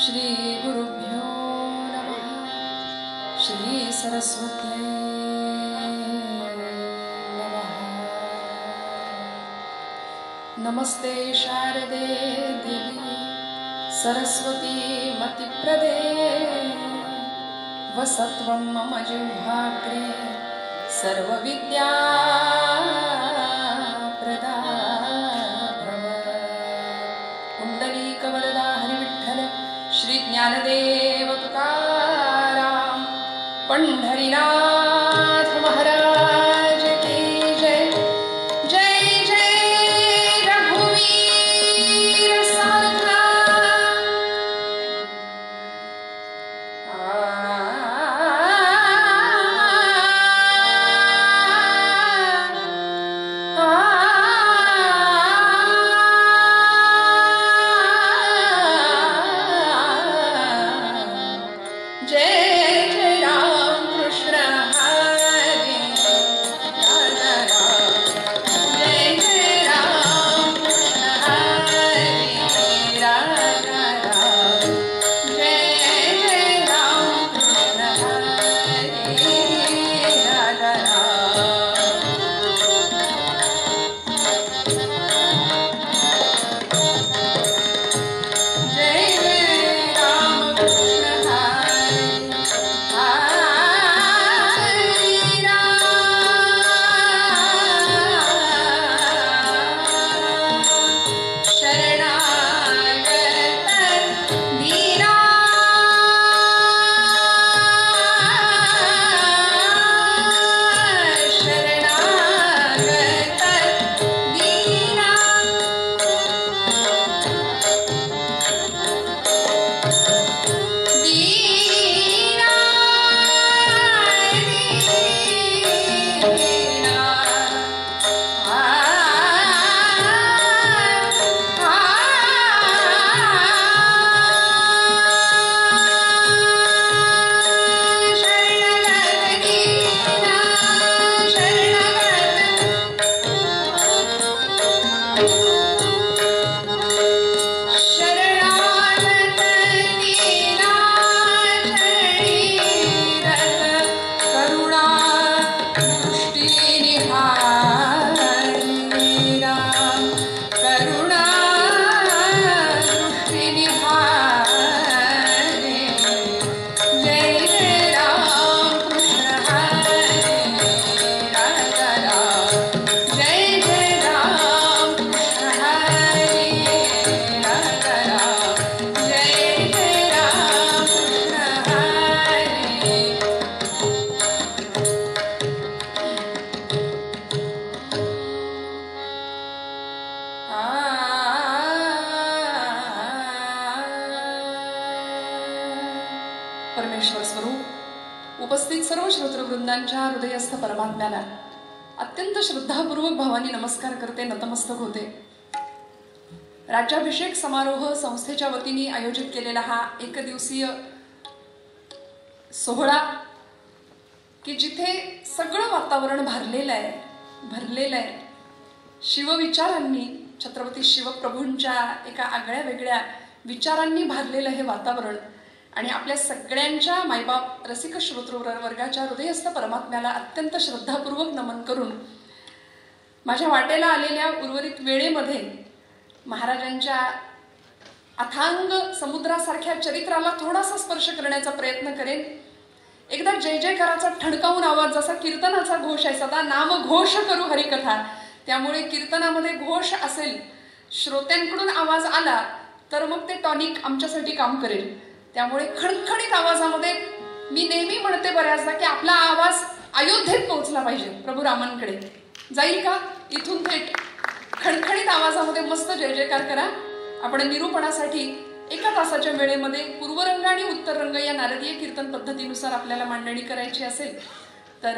श्री गुरुभ्यो नमः। श्री सरस्वत्यै नमः। नमस्ते शारदे देवी सरस्वती मतिप्रदे वसत्वं मम जिह्वाग्रे सर्वविद्या प्रदा भव। पुंडलीकवरदा हरिविठ्ठल श्री ज्ञानदेव तुकाराम पंढरीनाथ महाराज की जय। जय जय रघुवीर समर्था। परमेश्वर स्वरूप उपस्थित सर्व श्रोतृवृंदांच्या हृदयस्थ परमात्म्याला अत्यंत श्रद्धापूर्वक भावानी नमस्कार करते, नतमस्तक होते। राज्याभिषेक समारोह संस्थेच्या वतीने आयोजित केलेला हा एकदिवसीय सोहळा की जिथे सगळं वातावरण भरलेलं आहे शिवविचारांनी, छत्रपती शिवप्रभूंच्या एका आगळ्या वेगळ्या विचारांनी भरलेलं हे वातावरण आणि आपल्या सगळ्यांच्या मायबाप रसिक श्रोतृवर्गाच्या हृदयस्थ परमात्म्याला अत्यंत श्रद्धापूर्वक नमन करून माझ्या वाटेला आलेल्या उर्वरित वेळेमध्ये महाराजांच्या अथांग समुद्रासारख्या चरित्राला थोडासा स्पर्श करण्याचा प्रयत्न करेन। एकदा जय जयकाराचा ठणकावून आवाज, जसा कीर्तनाचा घोष आहे, सदा नाम घोष करू हरिकथा, त्यामुळे कीर्तनामध्ये घोष असेल, श्रोत्यांकडून आवाज आला तर मग ते टॉनिक आमच्यासाठी काम करेल। त्यामुळे खणखणीत आवाजामध्ये मी नेहमी म्हणते बऱ्याचदा की आपला आवाज अयोध्येत पोहोचला पाहिजे, प्रभू रामांकडे जाईल का? इथून थेट खणखणीत आवाजामध्ये मस्त जय जयकार करा। आपण निरूपणासाठी एका तासाच्या वेळेमध्ये पूर्वरंग आणि उत्तररंग या नारदीय कीर्तन पद्धतीनुसार आपल्याला मांडणी करायची असेल तर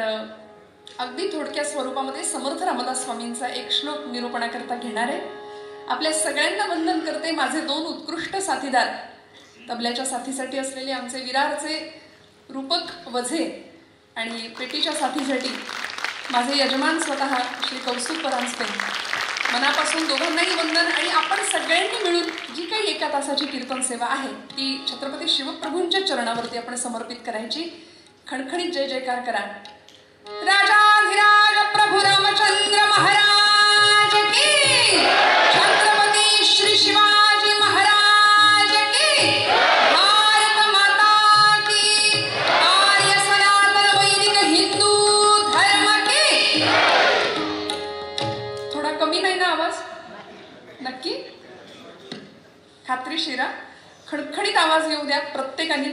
अगदी थोडक्या स्वरूपामध्ये समर्थ रामदास स्वामींचा एक श्लोक निरूपणाकरता घेणार आहे। आपल्या सगळ्यांना वंदन करते माझे दोन उत्कृष्ट साथीदार, तबल्याच्या साथीसाठी असलेले आमचे विरारचे रूपक वझे आणि पेटीच्या साथीसाठी माझे यजमान स्वतः श्री कौस्तुभ परांजपे मनापासून दोघांनाही वंदन. आणि आपण सगळ्यांनी मिळून जी काही एका तासाची कीर्तन सेवा आहे ती छत्रपती शिवप्रभूंच्या चरणावरती आपण समर्पित करायची. खणखणीत जय जयकार करा. राजाधिराज प्रभू रामचंद्र महाराज की, छत्रपती श्री शिवाजी महाराज की, भारत माता की, आर्य सनातन वैदिक हिंदू धर्म की. थोडा कमी नाही ना आवाज? नक्की खात्रीशीर खणखणीत आवाज येऊ द्या प्रत्येकाने.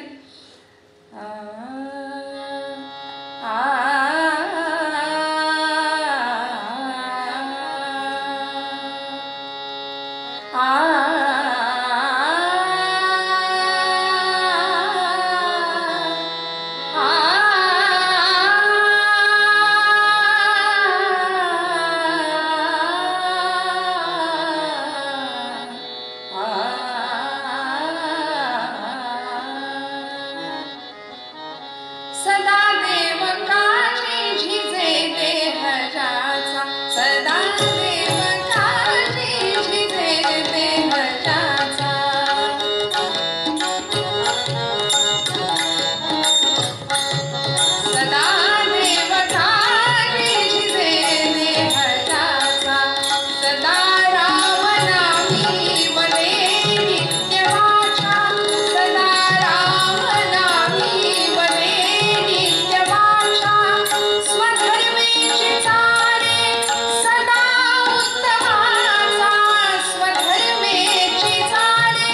सदा देव काळजी झिजे देहजाचा, सदा देव काळजी झिजे देहजाचा. सदा देव काळजी झिजे देहजाचा, सदा राम नामी वदे नित्य वाचा, सदा राम नामी वदे नित्य वाचा. स्वधर्मेची चाले सदा उत्तमाचा, स्वधर्मेची चाले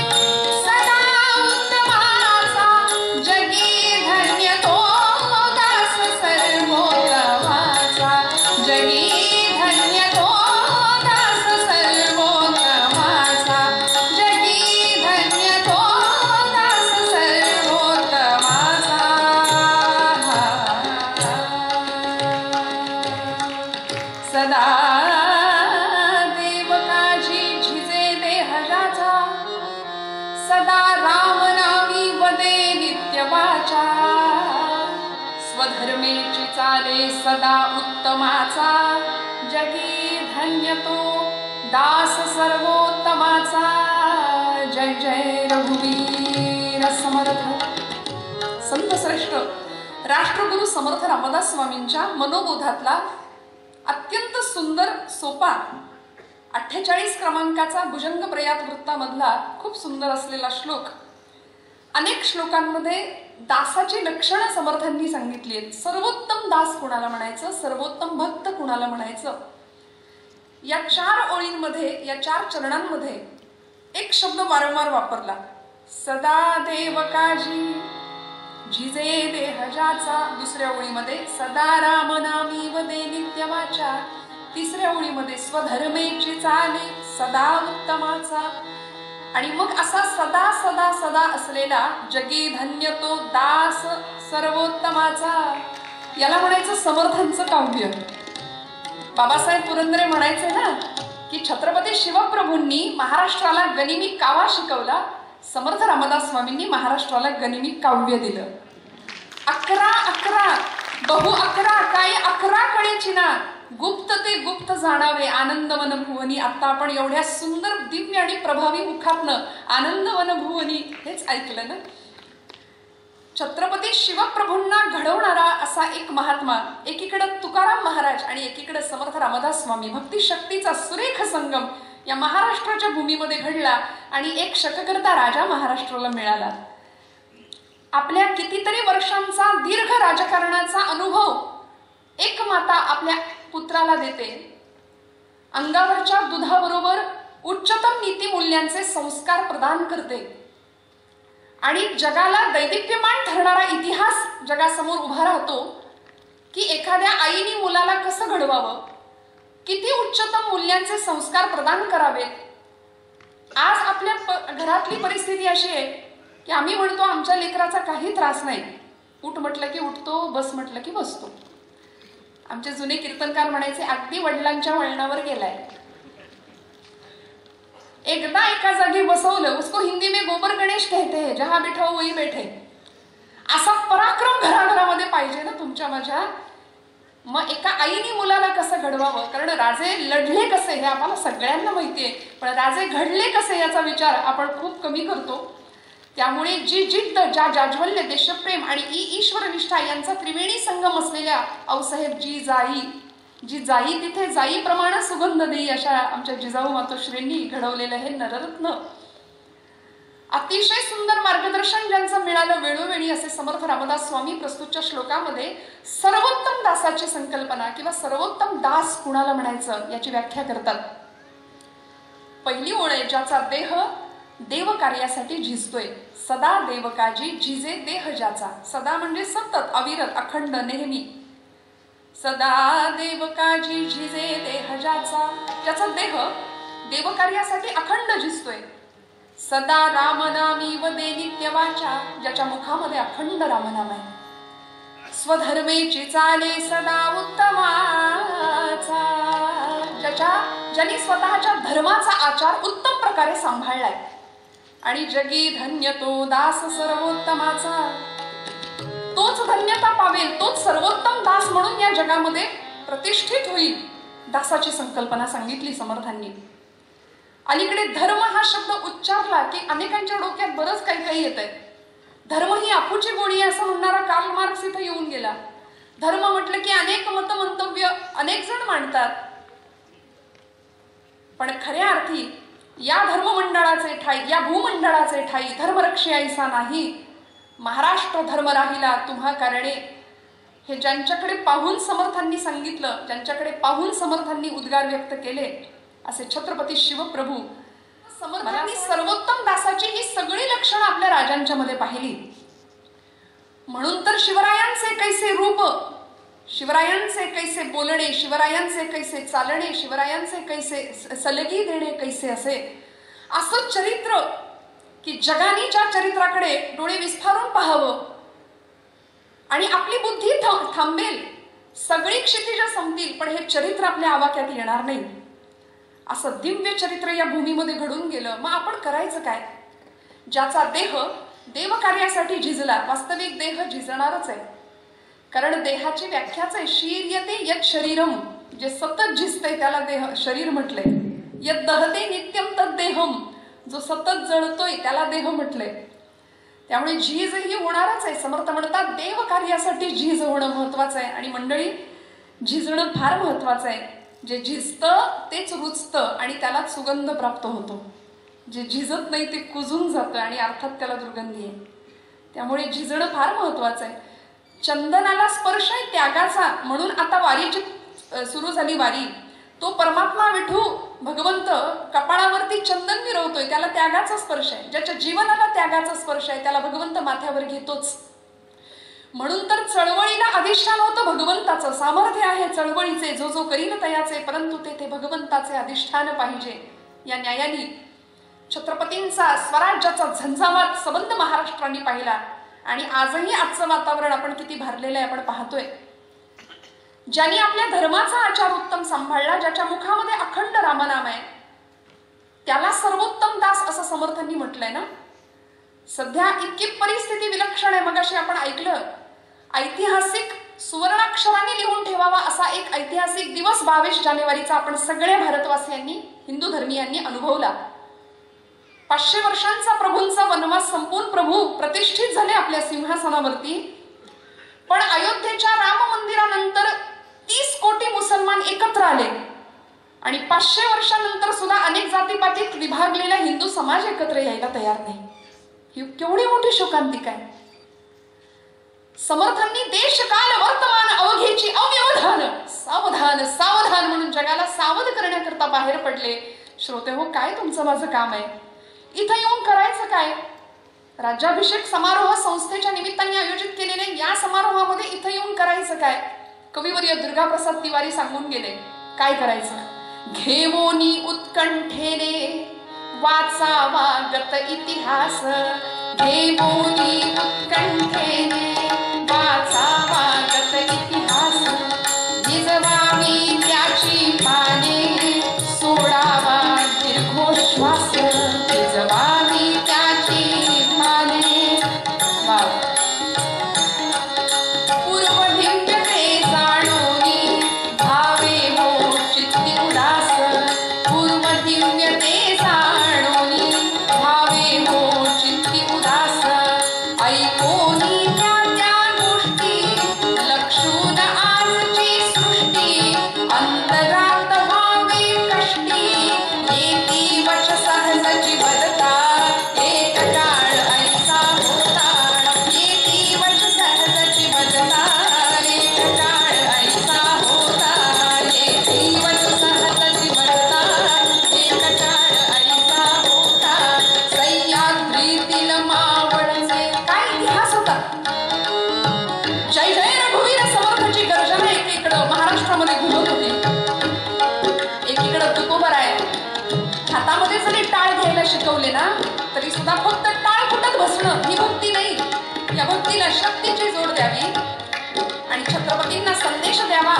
सदा उत्तमाचा. जगी धन्य तो दास सर्वोत्तमाचा, जगी धन्य तो दास सर्वोत्तमाचा, जगी धन्य तो दास सर्वोत्तमाचा. सदा देव काळजी झिजे देहजाचा, सदा राम नामी वदे नित्य वाचा. स्वधर्मेची चाले सदा उत्तमाचा, जगी धन्य तो दास सर्वोत्तमाचा. जय जय रघुवीर समर्थ. संत श्रेष्ठ राष्ट्रगुरु समर्थ रामदास स्वामींच्या मनोबोधातला अत्यंत सुंदर सोपा 48 क्रमांकाचा भुजंग प्रयात वृत्तामधला खूप सुंदर असलेला श्लोक. अनेक श्लोकांमध्ये दासाची लक्षणं समर्थांनी सांगितली आहेत. सर्वोत्तम दास कुणाला म्हणायचं, सर्वोत्तम भक्त कुणाला म्हणायचं. या 4 ओळींमध्ये, या 4 चरणांमध्ये एक शब्द वारंवार वापरला. सदा देव काळजी झिजे देहजाचा. दुसऱ्या ओळीमध्ये सदा राम नामी वदे नित्य वाचा. तिसऱ्या ओळीमध्ये स्वधर्मेची चाले सदा उत्तमाचा. आणि मग असा सदा सदा सदा असलेला जगी धन्य तो दास सर्वोत्तमाचा. याला म्हणायचं समर्थांचं काव्य. बाबासाहेब पुरंदरे म्हणायचे ना की छत्रपती शिवप्रभूंनी महाराष्ट्राला गनिमी कावा शिकवला, समर्थ रामदास स्वामींनी महाराष्ट्राला गनिमी काव्य दिलं. 11 11 बहु 11 काय 11 कळेची ना, गुप्त ते गुप्त जाणावे आनंदवन भुवनी. आता आपण एवढ्या सुंदर दिव्य आणि प्रभावी मुखातनं आनंदवन भुवनी हेच ऐकलं ना. छत्रपती शिवप्रभूंना घडवणारा असा एक महात्मा, एकीकडे तुकाराम महाराज आणि एकीकडे समर्थ रामदास स्वामी. भक्ती शक्तीचा सुरेख संगम या महाराष्ट्राच्या भूमीमध्ये घडला आणि एक शककर्ता राजा महाराष्ट्राला मिळाला. आपल्या कितीतरी वर्षांचा दीर्घ राजकारणाचा अनुभव एक माता आपल्या पुत्राला देते. अंगावरच्या दुधाबरोबर उच्चतम नीतिमूल्यांचे संस्कार प्रदान करते आणि जगाला दैदिप्यमान ठरणारा इतिहास जगासमोर उभा राहतो की एखाद्या आईने मुलाला कसं घडवावं, किती उच्चतम मूल्यांचे संस्कार प्रदान करावेत. आज आपल्या घरातली परिस्थिती अशी आहे की आम्ही म्हणतो आमच्या लेकराचा काही त्रास नाही, उठ म्हटलं की उठतो, बस म्हटलं की बसतो. आमचे जुने कीर्तनकार म्हणायचे अगदी वडिलांच्या वळणावर गेलाय. एकदा एका जागी बसवलं, उसको हिंदी में गोबर गणेश कहते हैं, जहां बैठा वही बैठे. असा पराक्रम घराघरामध्ये पाहिजे ना तुमच्या माझ्या. मग एका आईने मुलाला कसं घडवावं, कारण राजे लढले कसे हे आम्हाला सगळ्यांना माहितीये, पण राजे घडले कसे याचा विचार आपण खूप कमी करतो. त्यामुळे जी जिद्द, ज्या जाज्वल्य, देशप्रेम आणि ईश्वरनिष्ठा यांचा त्रिवेणी संगम असलेल्या आऊसाहेब जी जाई तिथे जाईप्रमाणे सुगंध देई अशा आमच्या जिजाऊ मातोश्रींनी घडवलेलं हे नररत्न, अतिशय सुंदर मार्गदर्शन ज्यांचं मिळालं वेळोवेळी, असे समर्थ रामदास स्वामी प्रस्तुतच्या श्लोकामध्ये सर्वोत्तम दासाची संकल्पना किंवा सर्वोत्तम दास कुणाला म्हणायचं याची व्याख्या करतात. पहिली ओळ आहे, ज्याचा देह देव कार्यासाठी झिजतोय. सदा देवकाजी झिजे देह ज्याचा. सदा म्हणजे सतत, अविरत, अखंड, नेहमी. सदा देवकाजी झिजे देह ज्याचा, ज्याचा देह देवकार्यासाठी अखंड झिजतोय. सदा रामनामी वदे नित्य वाचा, ज्याच्या मुखामध्ये अखंड रामनाम आहे. स्वधर्मेची चाले सदा उत्तमाचा, ज्यांनी स्वतःच्या धर्माचा आचार उत्तम प्रकारे सांभाळलाय. आणि जगी धन्य तो दास सर्वोत्तमाचा, तोच धन्यता पावेल, तोच सर्वोत्तम दास म्हणून या जगामध्ये प्रतिष्ठित होईल. दासाची संकल्पना सांगितली समर्थांनी. अलीकडे धर्म हा शब्द उच्चारला की अनेकांच्या डोक्यात बरंच काही काही येत आहे. धर्म ही आपूची गोडी आहे असं म्हणणारा कार्ल मार्क्स इथं येऊन गेला. धर्म म्हटलं की अनेक मतमंतव्य अनेक जण मांडतात, पण खऱ्या अर्थी या धर्ममंडळाचे ठाई, या भूमंडळाचे ठाई धर्मरक्षी ऐसा नाही, महाराष्ट्र धर्म राहिला तुम्हा कारणे, हे ज्यांच्याकडे पाहून समर्थांनी सांगितलं, ज्यांच्याकडे पाहून समर्थांनी उद्गार व्यक्त केले, असे छत्रपती शिवप्रभू समर्थांनी सर्वोत्तम दासाची ही सगळी लक्षणं आपल्या राजांच्या मध्ये पाहिली. म्हणून तर शिवरायांचे कैसे रूप, शिवरायांचे कैसे बोलणे, शिवरायांचे कैसे चालणे, शिवरायांचे कैसे सलगी देणे कैसे, असं चरित्र की जगाने ज्या चरित्राकडे डोळे विस्फारून पाहावं आणि आपली बुद्धी थांबेल, सगळी क्षितिज संपतील, पण हे चरित्र आपल्या आवाक्यात येणार नाही, असं दिव्य चरित्र या भूमीमध्ये घडून गेलं. मग आपण करायचं काय? ज्याचा देह देवकार्यासाठी झिजला, वास्तविक देह झिजणारच आहे, कारण देहाची व्याख्याच आहे शीर्यते यत शरीरम, जे सतत झिजतंय त्याला देह शरीर म्हटलंय. यत दहते नित्यम तद देहम, जो सतत जळतोय त्याला देह म्हटलंय. त्यामुळे झीज ही होणारच आहे. समर्थ म्हणतात देव कार्यासाठी झीज होणं महत्वाचं आहे. आणि मंडळी, झिजणं फार महत्वाचं आहे. जे झिजतं तेच रुचतं आणि त्याला सुगंध प्राप्त होतो. जे झिजत नाही ते कुजून जातं आणि अर्थात त्याला दुर्गंधी आहे. त्यामुळे झिजणं फार महत्वाचं आहे. चंदनाला स्पर्श आहे त्यागाचा, म्हणून आता वारीची सुरू झाली वारी. तो परमात्मा विठू भगवंत कपाळावरती चंदन मिरवतोय, त्याला त्यागाचा स्पर्श आहे. ज्याच्या जीवनाला त्यागाचा स्पर्श आहे त्याला भगवंत माथ्यावर घेतोच. म्हणून तर चळवळीला अधिष्ठान होतं भगवंताचं. सामर्थ्य आहे चळवळीचे, जो जो करील तयाचे, परंतु तेथे भगवंताचे अधिष्ठान पाहिजे. या न्यायाने छत्रपतींचा स्वराज्याचा झंझावात सबंध महाराष्ट्राने पाहिला. आणि आजही आजचं वातावरण आपण किती भरलेलं आहे आपण पाहतोय. ज्यांनी आपल्या धर्माचा आचार उत्तम सांभाळला, ज्याच्या मुखामध्ये अखंड रामनाम आहे, त्याला सर्वोत्तम दास असं समर्थांनी म्हटलंय ना. सध्या इतकी परिस्थिती विलक्षण आहे. मगाशी आपण ऐकलं, ऐतिहासिक सुवर्णाक्षराने लिहून ठेवावा असा एक ऐतिहासिक दिवस 22 जानेवारीचा आपण सगळ्या भारतवासियांनी, हिंदू धर्मीयांनी अनुभवला. 500 वर्षांचा प्रभूंचा वनवास संपून प्रभू प्रतिष्ठित झाले आपल्या सिंहासनावरती. पण अयोध्येच्या राम मंदिरानंतर 30 कोटी मुसलमान एकत्र आले आणि 500 वर्षानंतर सुद्धा अनेक जातीपातीत विभागलेला हिंदू समाज एकत्र यायला तयार नाही. ही केवढी मोठी शोकांतिका आहे. समर्थांनी देश काल वर्तमान अवघेची अव्यवधान सावधान सावधान म्हणून जगाला सावध करण्याकरता बाहेर पडले. श्रोते हो, काय तुमचं माझं काम आहे? इथं येऊन करायचं काय? राज्याभिषेक समारोह संस्थेच्या निमित्ताने आयोजित केलेले या समारोहामध्ये इथं येऊन करायचं काय? कविवर्य दुर्गाप्रसाद तिवारी सांगून गेले काय करायचं. घेवोनी उत्कंठेने वाचावा गत इतिहास, घेवोनी उत्कंठेने वाचावा गत इतिहास, जिजवावी त्याची पाने सोडावा दीर्घोश्वास, जिजवावी त्याची पाने. पूर्व दिव्य ते जाणोनी होतात. जय जय रघुवीर समर्थाची गर्जना एकीकडं महाराष्ट्रामध्ये घुमत होती. एकीकडं तुकोबराय हातामध्ये जरी टाळ घ्यायला शिकवले ना तरी सुद्धा फक्त टाळ फुटत बसणं ही भक्ती नाही. या भक्तीला शक्तीची जोड द्यावी आणि छत्रपतींना संदेश द्यावा.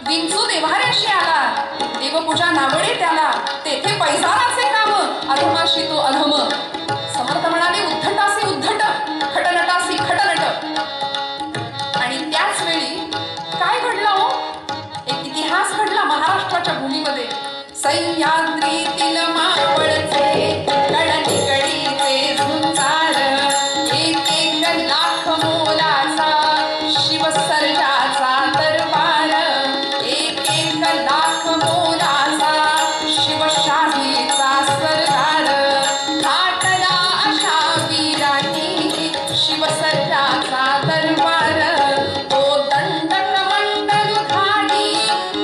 विंचू देव्हाऱ्याशी आला, देवपूजा नावडे त्याला, तेथे पैजाराचे काम, अधमाशी तो अधम. समर्थ म्हणाले उद्धटासी उद्धट, खटनटासी खटनट. आणि त्याच वेळी काय घडलं हो? एक इतिहास घडला महाराष्ट्राच्या भूमीमध्ये. सह्याद्रीतील मावळचे कडनिकडीचे झुंजार, एक एक लाख मोलाचा शिवसर्जाचा दरबार, एक एक लाख मोलाचा शिवशाहीचा सरदार. थाटला अशा वीरांनी शिवसर्जाचा दरबार. तो दंडक मंडल धारी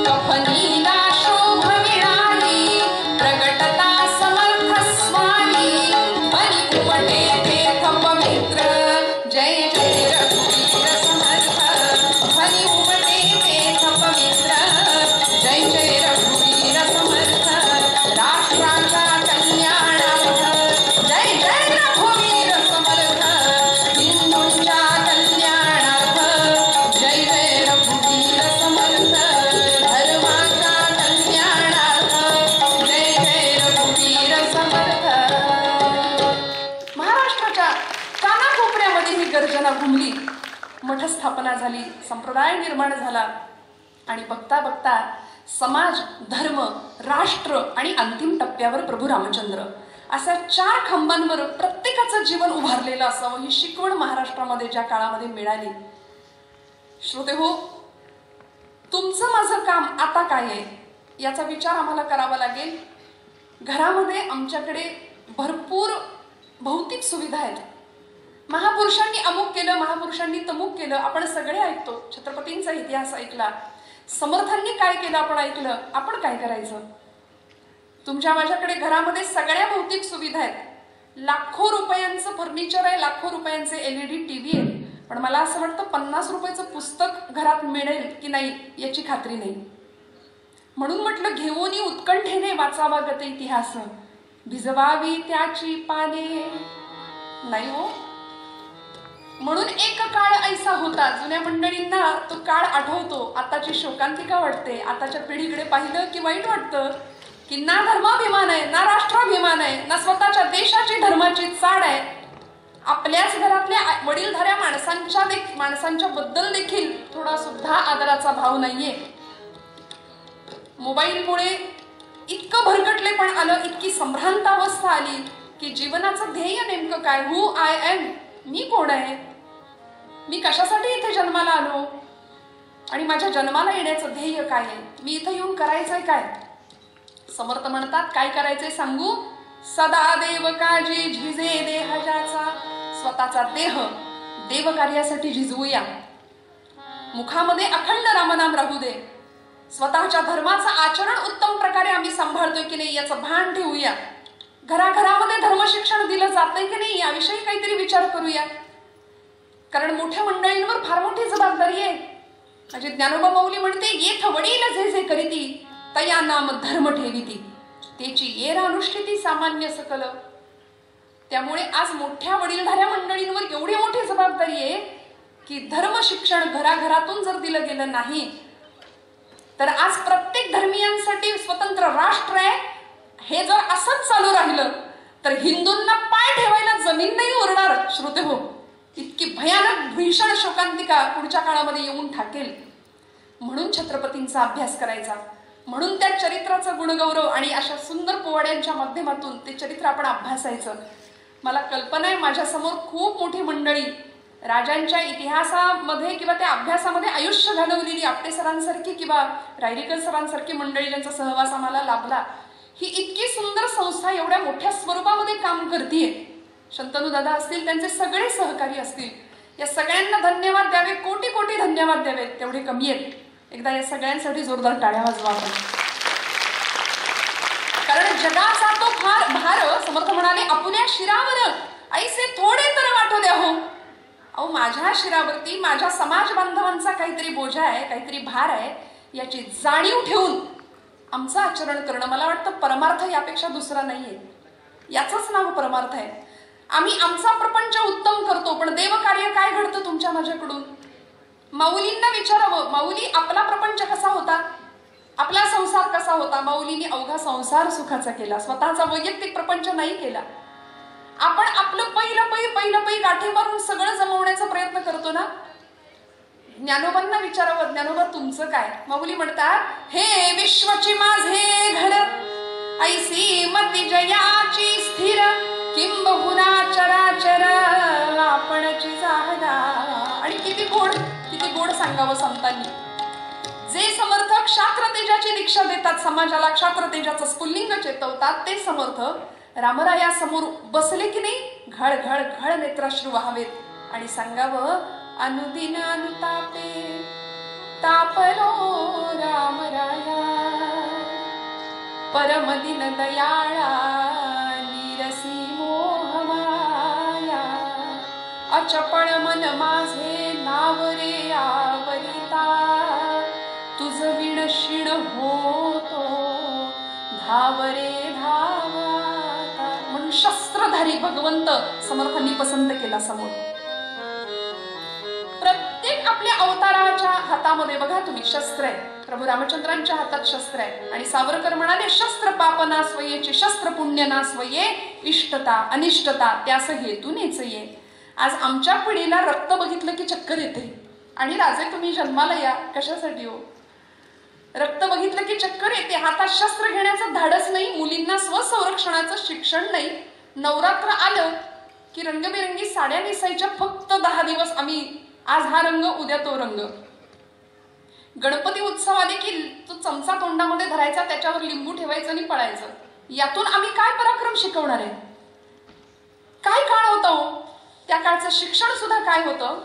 कफनीला शोभ मिळाली, प्रगटता समर्थ स्वामी बनी उमटे तेथ पवित्र. जय जय रघुवीर समर्थ बनी उमटे तेथ पवित्र. जय जय रघुवीर समर्थ राष्ट्राच्या कल्याणार्थ. जय जय रघुवीर समर्थ हिंदूंच्या कल्याणार्थ. जय जय रघुवीर समर्थ धर्माच्या कल्याणार्थ. जय जय रघुवीर समर्थ. महाराष्ट्राच्या कानाकोपऱ्यामध्ये ही गर्जना घुमली. मठ स्थापना झाली, संप्रदाय निर्माण झाला आणि बघता बघता समाज, धर्म, राष्ट्र आणि अंतिम टप्प्यावर प्रभू रामचंद्र अशा 4 खांबांवर प्रत्येकाचं जीवन उभारलेलं असावं ही शिकवण महाराष्ट्रामध्ये ज्या काळामध्ये मिळाली. श्रोतेहो, तुमचं माझं काम आता काय आहे याचा विचार आम्हाला करावा लागेल. घरामध्ये आमच्याकडे भरपूर भौतिक सुविधा आहेत. महापुरुषांनी अमुक केलं, महापुरुषांनी तमुक केलं, आपण सगळे ऐकतो. छत्रपतींचा इतिहास ऐकला, समर्थांनी काय केलं आपण ऐकलं. आपण काय करायचं? तुमच्या माझ्याकडे घरामध्ये सगळ्या भौतिक सुविधा आहेत. लाखो रुपयांचं फर्निचर आहे, लाखो रुपयांचे LED TV आहे, पण मला असं वाटतं 50 रुपयाचं पुस्तक घरात मिळेल की नाही याची खात्री नाही. म्हणून म्हटलं घेऊन उत्कंठेने वाचावा गत इतिहास, भिजवावी त्याची पाने. नाही हो. म्हणून एक काळ ऐसा होता. जुन्या मंडळींना तो काळ आठवतो. आताची शोकांतिका वाटते. आताच्या पिढीकडे पाहिलं की वाईट वाटतं की ना धर्माभिमान आहे, ना राष्ट्राभिमान आहे, ना स्वतःच्या देशाची धर्माची चाड आहे. आपल्याच घरातल्या वडीलधाऱ्या माणसांच्या बद्दल देखील थोडा सुद्धा आदराचा भाव नाहीये. मोबाईलमुळे इतकं भरकटलेपण आलं, इतकी संभ्रांतावस्था आली की जीवनाचं ध्येय नेमकं काय? हू आय एम, मी कोण आहे, मी कशासाठी इथे जन्माला आलो आणि माझ्या जन्माला येण्याचं ध्येय काय आहे, मी इथं येऊन करायचंय काय? समर्थ म्हणतात काय करायचंय सांगू? सदा देव काजी झिजे देहाचा. स्वतःचा देह देवकार्यासाठी झिजवूया. मुखामध्ये अखंड रामनाम राहू दे. स्वतःच्या धर्माचं आचरण उत्तम प्रकारे आम्ही सांभाळतोय की नाही याचं भान ठेवूया. घराघरामध्ये धर्मशिक्षण दिलं जातंय की नाही याविषयी काहीतरी विचार करूया. कारण मोठ्या मंडळींवर फार मोठी जबाबदारी आहे. म्हणजे ज्ञानोबा माऊली म्हणते येथ वडील जे जे करीती तया नाम धर्म ठेविती, त्याची येर अनुष्ठिती सामान्य सकल. त्यामुळे आज मोठ्या वडीलधाऱ्या मंडळींवर एवढी मोठी जबाबदारी आहे की धर्म शिक्षण घराघरातून जर दिलं गेलं नाही तर आज प्रत्येक धर्मियांसाठी स्वतंत्र राष्ट्र आहे. हे जर असंच चालू राहिलं तर हिंदूंना पाय ठेवायला जमीन नाही उरणार. श्रोते हो, इतकी भयानक भीषण शोकांतिका पुढच्या काळामध्ये येऊन ठाकेल. म्हणून छत्रपतींचा अभ्यास करायचा, म्हणून त्या चरित्राचं गुणगौरव आणि अशा सुंदर पोवाड्यांच्या माध्यमातून ते चरित्र आपण अभ्यासायचं. मला कल्पना आहे माझ्यासमोर खूप मोठी मंडळी राजांच्या इतिहासामध्ये किंवा त्या अभ्यासामध्ये आयुष्य घालवलेली आपटे सरांसारखी किंवा रायरीकर सरांसारखी मंडळी ज्यांचा सहवास आम्हाला लाभला. ही इतकी सुंदर संस्था एवढ्या मोठ्या स्वरूपामध्ये काम करतीये. शंतनू दादा असतील, त्यांचे सगळे सहकारी असतील, या सगळ्यांना धन्यवाद द्यावे, कोटी कोटी धन्यवाद द्यावेत, तेवढे कमी आहेत. एकदा या सगळ्यांसाठी जोरदार टाळ्या वाजवा आपण. कारण जगाचा तो भार समर्थ म्हणाले आपुल्या शिरावर ऐसे थोडे तर वाटू द्या हो. अहो माझ्या शिरावरती माझ्या समाज बांधवांचा काहीतरी बोजा आहे, काहीतरी भार आहे, याची जाणीव ठेवून आमचं आचरण करणं, मला वाटतं परमार्थ यापेक्षा दुसरा नाहीये. याचंच नाव परमार्थ आहे. आम्ही आमचा प्रपंच उत्तम करतो, पण देवकार्य काय घडतं तुमच्या माझ्याकडून? माऊलींना विचारावं, माऊली आपला प्रपंच कसा होता, आपला संसार कसा होता? माऊलींनी अवघा संसार सुखाचा केला, स्वतःचा वैयक्तिक प्रपंच नाही केला. आपण आपलं पहिलं पै गाठी मारून सगळं जमवण्याचा प्रयत्न करतो ना. ज्ञानोबांना विचारावं, ज्ञानोबा तुमचं काय? माऊली म्हणतात, हे विश्वची माझे घर, ऐसी मती जयाची स्थिर, किंबहुना चराचर आपणची जाहला. आणि किती गोड सांगावं संतांनी. जे समर्थ क्षात्र तेजाची दीक्षा देतात, समाजाला क्षात्र तेजाचं स्फुल्लिंग चेतवतात, ते समर्थ रामराया समोर बसले की नाही, घळ घळ घळ नेत्राश्रू व्हावेत आणि सांगावं, अनुदिन अनुतापे तापलो रामराया, परमदिन दयाळा निरसी मोहमाया, अचपळ मन माझे नाव रे आवरिता, तुझ विण शिण होतो धावरे धावाता. म्हणून शस्त्रधारी भगवंत समर्थांनी पसंत केला समोर. प्रत्येक आपल्या अवताराच्या हातामध्ये बघा तुम्ही शस्त्र आहे. प्रभू रामचंद्रांच्या हातात शस्त्र आहे. आणि सावरकर म्हणाले, शस्त्र पाप नासवयेचे, शस्त्र पुण्य नासवये, इष्टता अनिष्टता त्यास हेतूनेच ये. आज आमच्या पिढीला रक्त बघितलं की चक्कर येते. आणि राजे तुम्ही जन्माला या कशासाठी हो? रक्त बघितलं की चक्कर येते. हातात शस्त्र घेण्याचं धाडस नाही, मुलींना स्वसंरक्षणाचं शिक्षण नाही. नवरात्र आलं की रंगबिरंगी साड्या नेसायच्या फक्त 10 दिवस. आम्ही आज हा रंग उद्या तो रंग. गणपती उत्सव आले की तो चमचा तोंडामध्ये धरायचा, त्याच्यावर लिंबू ठेवायचं आणि पळायचं. यातून आम्ही काय पराक्रम शिकवणार आहे? काय काळ होता हो? त्या काळचं शिक्षण सुद्धा काय होतं?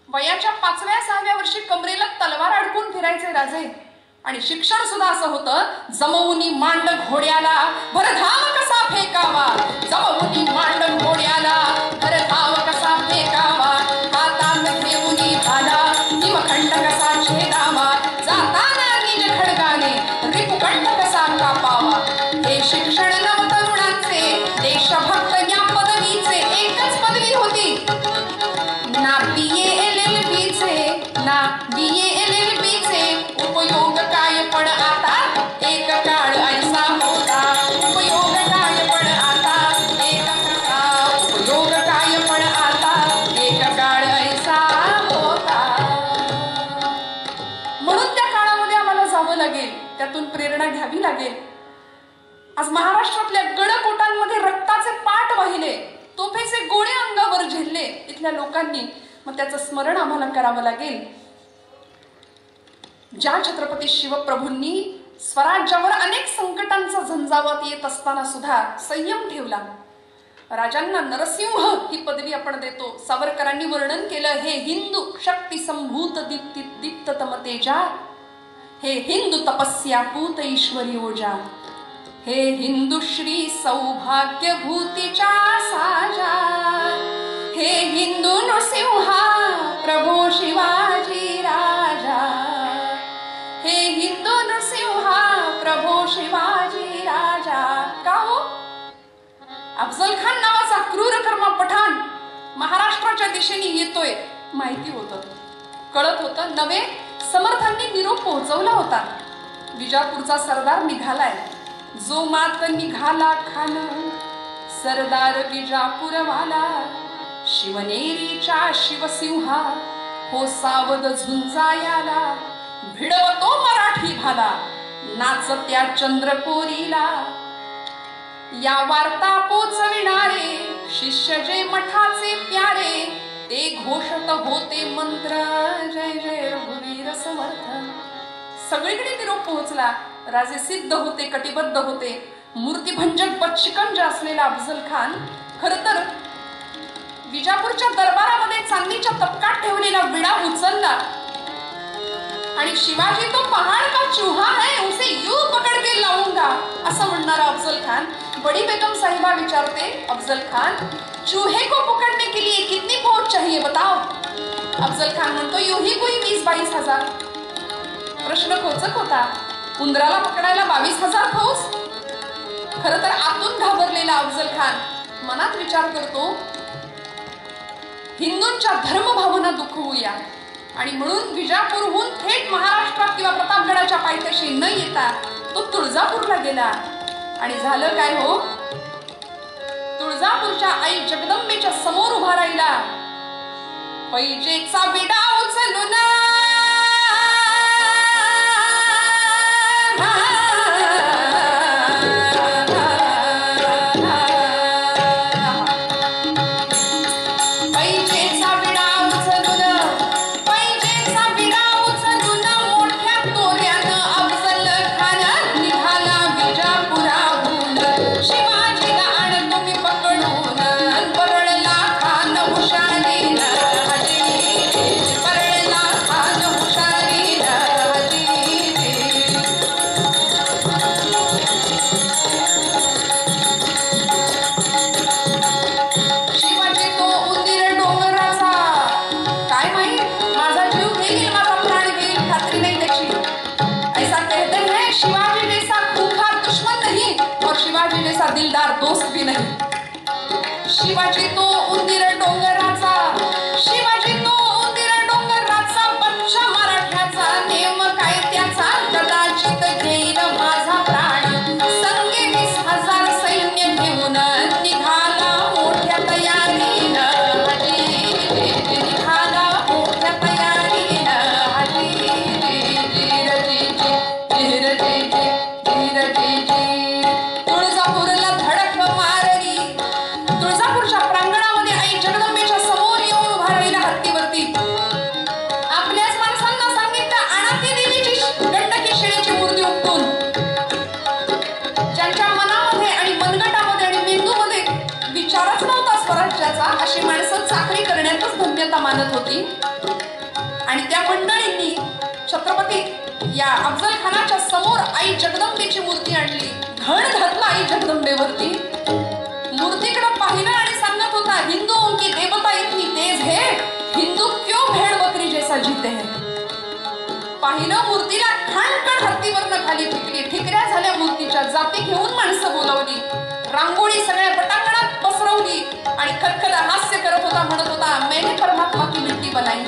वयाच्या 5व्या 6व्या वर्षी कमरेला तलवार अडकून फिरायचे राजे. आणि शिक्षण सुद्धा असं होतं, जमवुनी मांड घोड्याला भरधाव कसा फेकावा, जमवुनी मांड घोड्याला भरधाव कसा फेकावा, हातात घेऊनी भाला निमखंड कसा छेदावा, जाताना निज खडगाने रिपुकंठ कसा कापावा. हे शिक्षण नवतरुणांचे, देशभक्त या पदवीचे. एकच पदवी होती, ना BA LLB चे, ना BA LLB चे. उपयोग काय पण आता, एक काळ ऐसा होता. उपयोग काय पण आता, एक काळ. उपयोग काय पण आता, एक काळ ऐसा होता. म्हणून त्या काळामध्ये आम्हाला जावं लागेल, त्यातून प्रेरणा घ्यावी लागेल. आज महाराष्ट्रातल्या गडकोटांमध्ये रक्ताचे पाट वाहिले, तोफेचे गोळे अंगावर झेलले इथल्या लोकांनी. मग त्याचं स्मरण आम्हाला करावं लागेल. ज्या छत्रपती शिवप्रभूंनी स्वराज्यावर अनेक संकटांचा झंझावात येत असताना सुद्धा संयम ठेवला. राजांना नरसिंह ही पदवी आपण देतो. सावरकरांनी वर्णन केलं, हे हिंदू शक्ती संभूत दीप्ततम तेजा, हे हिंदू तपस्या पूत ईश्वरी ओजा, हे हिंदू श्री सौभाग्य भूतीच्या साजा, हे हिंदू नृसिंहा प्रभू शिवाजी राजा, हे हिंदू नृसिंहा प्रभू शिवाजी राजा. का हो? अफजल खान नावाचा क्रूरकर्मा पठाण महाराष्ट्राच्या दिशेने येतोय माहिती होतं, कळत होतं. नवे समर्थांनी निरोप पोहोचवला होता. विजापूरचा सरदार निघालाय, जो मात निघाला खान सरदार विजापूरवाला, शिवनेरीच्या शिवसिंहा हो सावध झुंजायाला, भिडवतो मराठी भाला नाचत्या चंद्रकोरीला. या वार्ता पोचविणारे शिष्य जे मठाचे प्यारे, ते घोषत होते मंत्र जय जय रघुवीर समर्थ. सगळीकडे निरोप पोहोचला. राजे सिद्ध होते, कटिबद्ध होते. मूर्तिभंजक बदशिकंज असलेला अफजल खान खर तर विजापूरच्या दरबारामध्ये चांदीच्या तपकात ठेवलेला विडा उचलला आणि शिवाजी तो पहाड़ का चूहा है, उसे यूं पकड़ के लाऊंगा असं म्हणणारा अफजल खान. बड़ी बेगम साहिबा विचारते, अफजल खान चूहे को पकड़ने के लिए कितनी पहुंच चाहिए बता. अफजल खान म्हणतो युही कोई 20-22 हजार. प्रश्न खोचक होता. उंदराला पकडायला 22,000 फौज. खरं तर आतून घाबरलेला अफजल खान मनात विचार करतो, हिंदूंच्या धर्मभावना दुखवूया आणि म्हणून विजापूरहून थेट महाराष्ट्रात किंवा प्रतापगडाच्या पायथ्याशी न येता तो तुळजापूरला गेला. आणि झालं काय हो, तुळजापूरच्या आई जगदंबेच्या समोर उभा राहिला. पैजेचा विडा उचलून दिलदार दोस्त भी नहीं. शिवाजी तो उंदीर डोंगराचा, शिवाजी तो उंदीर डोंगराचा, बच्चा मराठ्याचा, नेम काय त्याचा, कदाचित घेईल माझा प्राण. संगे 20,000 सैन्य घेऊन निघाला मोठ्या तयारीनं. निघाला मोठ्या तयारीनं. तुळजापूरला धडक मारली. तुळजापूरच्या प्रांगणामध्ये आई जगदंबेच्या समोर येऊन उभा राहिला हत्तीवरती. आपल्याच माणसांना सांगितलं, आणा ती देवीची गंडकी शिळेची मूर्ती उपटून. ज्यांच्या मनामध्ये आणि मनगटामध्ये आणि मेंदूमध्ये विचारच नव्हता स्वराज्याचा, अशी माणसं चाकरी करण्यातच धन्यता मानत होती. आणि त्या मंडळींनी छत्रपती या अफजल खानाच्या समोर आई जगदंबेची मूर्ती आणली. घण घातला आई जगदंबेवरती. मूर्तीकडे पाहिलं आणि सांगत होता, हिंदुओं की देवता इतनी तेज है, हिंदू क्यों भेड़ बकरी जैसा जीते हैं. पाहिलं, मूर्तीला खाणकण हत्तीवरनं खाली फेकली. ठिकऱ्या झाल्या मूर्तीच्या. जाती घेऊन माणसं बोलावली. रांगोळी सगळ्या पटांगणात पसरवली आणि खदखद हास्य करत होता. म्हणत होता, मैंने परमात्मा की मिट्टी बनाई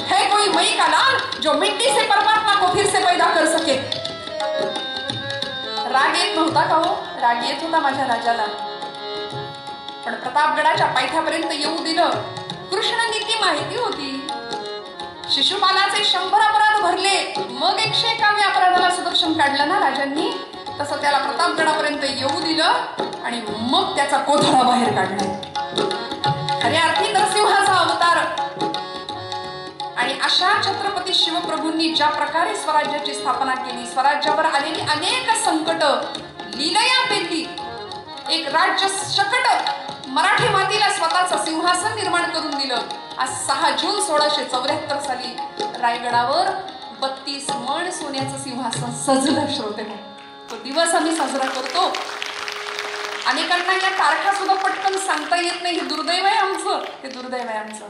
है कोई मई का लाल जो मिट्टी से परमात्मा को फिर से पैदा कर सके. राग येत नव्हता का हो? राग येत होता माझ्या राजाला. पण प्रतापगडाच्या पायथ्यापर्यंत येऊ दिलं. कृष्ण नीती माहिती होती. शिशुपालाचे 100 अपराध भरले, मग 101व्या अपराधाला सुदर्शन काढलं ना राजांनी. तसं त्याला प्रतापगडापर्यंत येऊ दिलं आणि मग त्याचा कोथळा बाहेर काढला. खऱ्या अर्थी नरसिंहाचा अवतार. आणि अशा छत्रपती शिवप्रभूंनी ज्या प्रकारे स्वराज्याची स्थापना केली, स्वराज्यावर आलेली अनेक संकट लीलया पेलली. एक राज्य शकट मराठी मातीला स्वतःचं सिंहासन निर्माण करून दिलं. आज 6 जून 1674 साली रायगडावर 32 मण सोन्याचं सिंहासन सजलं. श्रोते, तो दिवस आम्ही साजरा करतो. अनेकांना या तारखा सुद्धा पटकन सांगता येत नाही. हे दुर्दैव आहे आमचं, हे दुर्दैव आहे आमचं.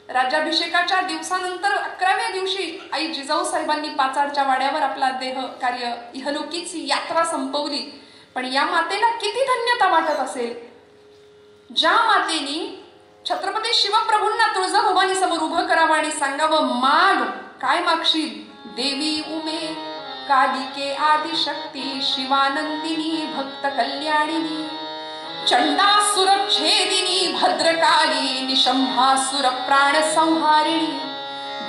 राज्याभिषेकाच्या दिवसानंतर 11व्या दिवशी आई जिजाऊ साहेबांनी पाचाडच्या वाड्यावर आपला देह कार्य इहलोकीच यात्रा संपवली. पण या मातेला किती धन्यता वाटत असेल, ज्या मातेनी छत्रपती शिवप्रभूंना तुळजाभवानी समोर उभं करावं आणि सांगावं, माग काय मागशील. देवी उमे कालिके आदिशक्ती शिवानंदिनी भक्त कल्याणिनी चंडासुर छेदिनी भद्रकाली निशंभासुर प्राण संहारिणी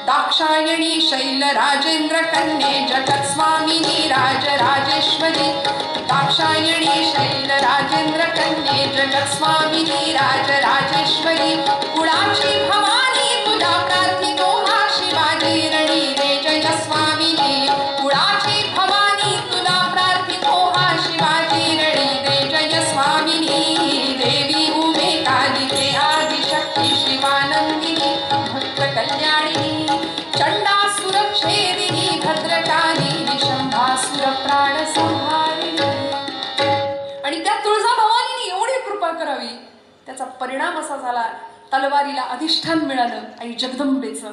दाक्षायणी शैल राजेंद्र कन्ये जगत स्वामिनी राजराजेश्वरी. दाक्षायणी शैल राजेंद्र कन्ये जगत स्वामिनी राजराजेश्वरी. कुळाची भवानी तुला प्रार्थितो हा शिवाजी रणी रे जय स्वामिनी. कुळाची भवानी तुला प्रार्थितो हा शिवाजी रणी रे जय स्वामिनी. देवी उमे कालिके आदिशक्ती शिवानंदिनी भक्त कल्याणिनी चंडासुर छेदिनी भद्रकाली निशंभासुर प्राण संहारिणी. आणि त्या तुळजाभवानीने एवढी कृपा करावी त्याचा परिणाम असा झाला, तलवारीला अधिष्ठान मिळालं आई जगदंबेचं.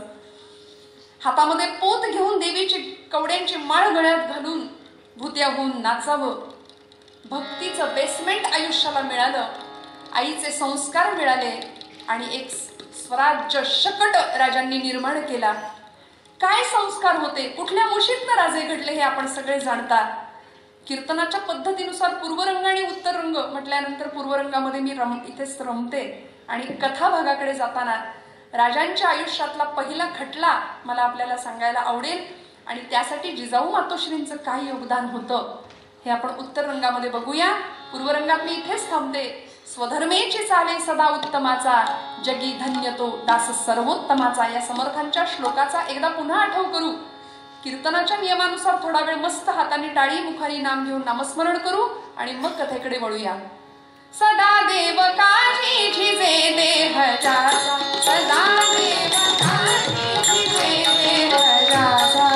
हातामध्ये पोत घेऊन देवीची कवड्यांची माळ गळ्यात घालून भूत्या होऊन नाचावं. भक्तीचं बेसमेंट आयुष्याला मिळालं, आईचे संस्कार मिळाले आणि एक स्वराज्य शकट राजांनी निर्माण केला. काय संस्कार होते, कुठल्या मुशीतनं राजे घडले हे आपण सगळे जाणता. कीर्तनाच्या पद्धतीनुसार पूर्वरंग आणि उत्तर रंग म्हटल्यानंतर पूर्वरंगामध्ये मी इथेच रमते आणि कथा भागाकडे जाताना राजांच्या आयुष्यातला पहिला खटला मला आपल्याला सांगायला आवडेल आणि त्यासाठी जिजाऊ मातोश्रींचं काय योगदान होतं हे आपण उत्तर रंगामध्ये बघूया. पूर्वरंगात मी इथेच थांबते. स्वधर्मेची चाले सदा उत्तमाचा, जगी धन्य तो दास सर्वोत्तमाचा. या समर्थांच्या श्लोकाचा एकदा पुन्हा आठव करू. कीर्तनाच्या नियमानुसार थोडा वेळ मस्त हाताने टाळी मुखारी नाम घेऊन नामस्मरण करू आणि मग कथेकडे वळूया. सदा देव काजी झिजे देह जाचा, सदा देव काजी झिजे देह जाचा.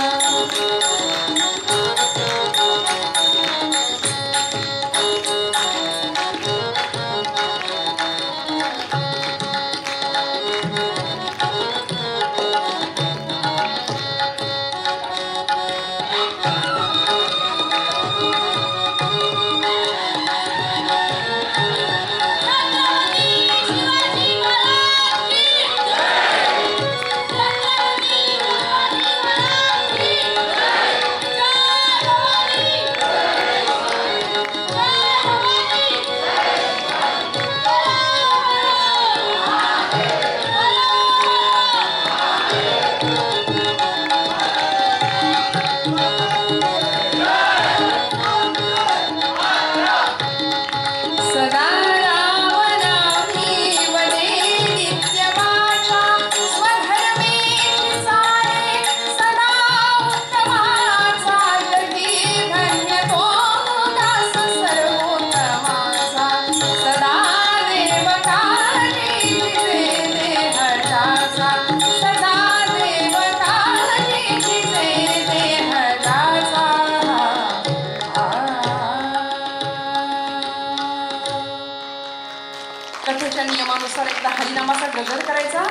नियमानुसार एकदा हरिनामाचा गजर करायचा.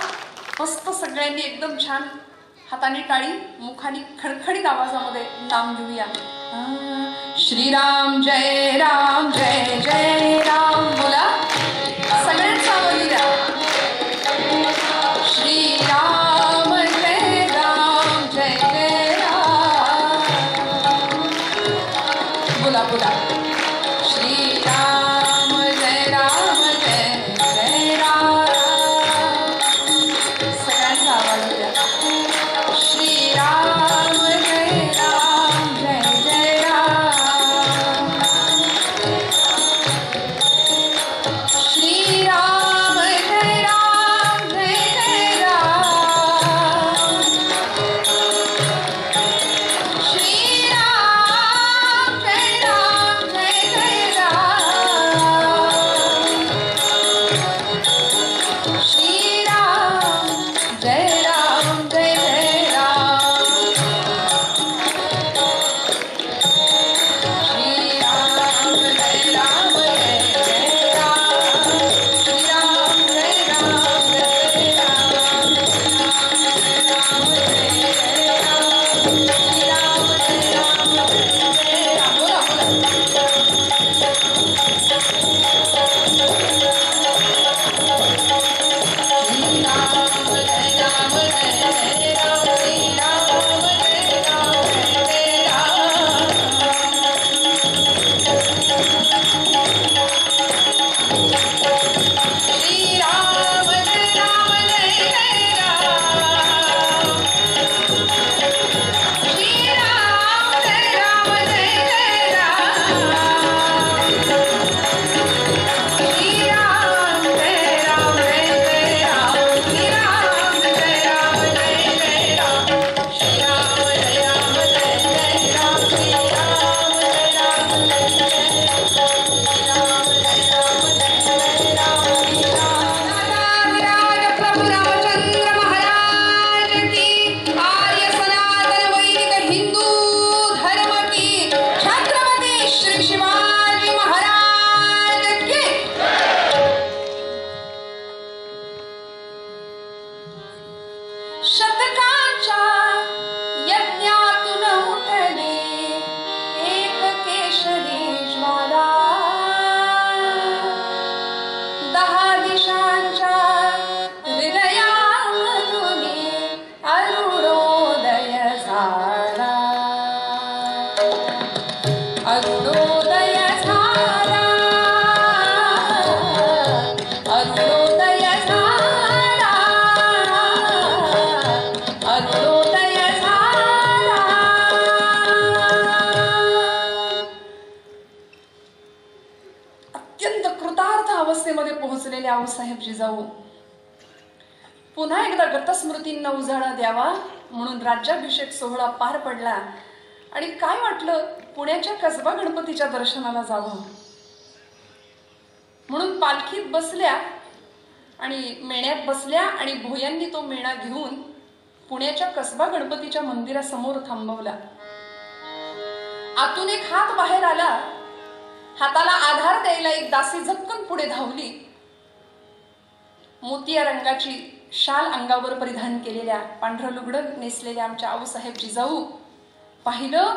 मस्त सगळ्यांनी एकदम छान हाताने टाळी मुखाने खणखणीत आवाजामध्ये नाम घेऊया. श्रीराम जय राम जय जय राम. बोला सगळ्यांचा बोलूया. श्रीराम जय राम जय जय राम. बोला बोला. श्रीराम जय राम जय जय राम. सगळ्यांचा आवाज द्या. श्रीराम जय राम जय जय राम. शतकांच्या यज्ञातून उठले एक केशरी ज्वाला, 10 दिशांच्या हृदयामधून अरुणोदय झाला, अरुणोदय झाला, अरुणोदय झाला, अरुणोदय झाला. अत्यंत कृतार्थ अवस्थेमध्ये पोहोचलेले आऊसाहेब जिजाऊ पुन्हा एकदा गतस्मृतींना उजाळा द्यावा म्हणून राज्याभिषेक सोहळा पार पडला आणि काय वाटलं, पुण्याच्या कसबा गणपतीच्या दर्शनाला जावं म्हणून पालखीत बसल्या आणि मेण्यात बसल्या आणि भोयांनी तो मेणा घेऊन पुण्याच्या कसबा गणपतीच्या मंदिरासमोर थांबवला. आतून एक हात बाहेर आला, हाताला आधार द्यायला एक दासी झपकन पुढे धावली. मोतिया रंगाची शाल अंगावर परिधान केलेल्या, पांढरं लुगडं नेसलेल्या आमच्या आऊसाहेब जिजाऊ पाहिलं,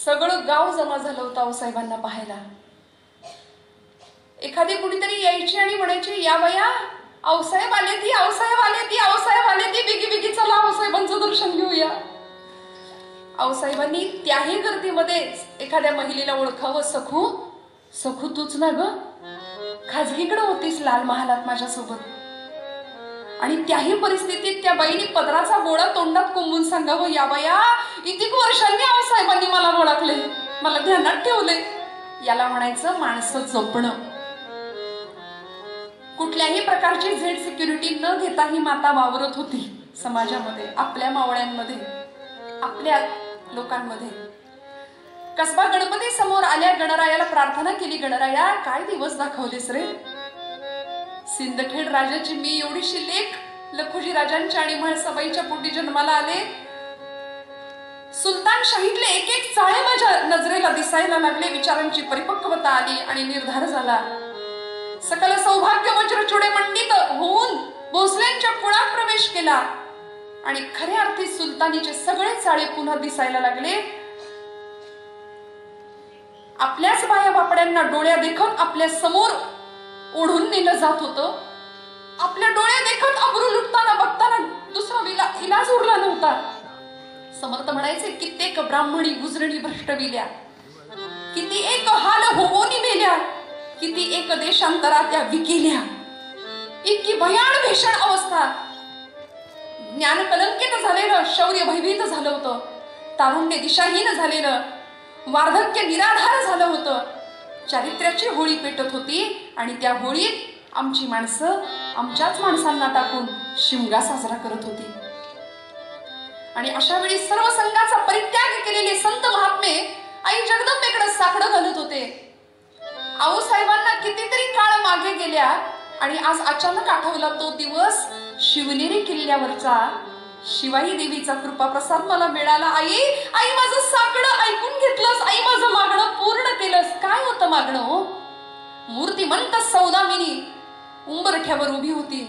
सगळं गाव जमा झालं होतं आऊसाहेबांना पाहायला. एखादी कुणीतरी यायची आणि म्हणायची, या बया आऊसाहेब आले ती, आऊसाहेब आले ती, आऊसाहेब आले ती, बिगी बिगी चला आऊसाहेबांचं दर्शन घेऊया. आऊसाहेबांनी त्याही गर्दीमध्ये एखाद्या महिलेला ओळखावं, सखू सखू तूच ना ग, खाजगीकडे होतीस लाल महालात माझ्यासोबत. आणि त्याही परिस्थितीत त्या बाईने पदराचा गोळा तोंडात कोंबून सांगावं, या बाया इतकी वर्षांनी आऊसाहेबांनी मला ओळखले, मला ध्यानात ठेवले. याला म्हणायचं माणसं जपणं. कुठल्याही प्रकारची झेड सिक्युरिटी न घेता ही माता वावरत होती समाजामध्ये, आपल्या मावळ्यांमध्ये, आपल्या लोकांमध्ये. कसबा गणपती समोर आल्या, गणरायाला प्रार्थना केली, गणराया काय दिवस दाखवलेस रे. सिंदखेड राजाची मी एवढीशी लेक लखुजी राजांच्या आणि म्हळसाबाईच्या पोटी जन्माला आले. सुलतान शाहीतले एक एक चाळे माझ्या नजरेला दिसायला लागले. विचारांची परिपक्वता आली आणि निर्धार झाला. सकल सौभाग्य वज्रचुडे मंडित होऊन भोसल्यांच्या कुळात प्रवेश केला आणि खऱ्या अर्थी सुलतानीचे सगळे चाळे पुन्हा दिसायला लागले. आपल्याच बाया बापड्यांना डोळ्या देखत आपल्या समोर ओढून नेलं जात होतं. आपल्या डोळ्या देखत अब्रू लुटताना बघताना दुसरा इलाज उरला नव्हता. समर्थ म्हणायचे, कित्येक ब्राह्मणी गुजरणी भ्रष्टविल्या, किती एक हाल होवोनी मेल्या, किती एक देशांतरा त्या विकिल्या. इतकी भयान भीषण अवस्था. ज्ञान कलंकित झालेलं, शौर्य भयभीत झालं होतं, तारुण्य दिशाहीन झालेलं, वार्धक्य निराधार झालं होतं. चारित्र्याची होळी पेटत होती आणि त्या होळीत आमची माणसं आमच्याच माणसांना टाकून शिमगा साजरा करत होती. आणि अशा वेळी सर्व संघाचा परित्याग केलेले संत महात्मे आई जगदंबेकडे साकडं घालत होते. आऊसाहेबांना कितीतरी काळ मागे गेल्या आणि आज अचानक आठवला तो दिवस, शिवनेरी किल्ल्यावरचा. शिवाई देवीचा कृपा प्रसाद मला मिळाला. आई आई माझं साकडं ऐकून घेतलंस, आई माझं मागणं पूर्ण केलंस. काय होतं मागणं हो? मूर्तिमंत सौदामिनी उंबरठ्यावर उभी होती,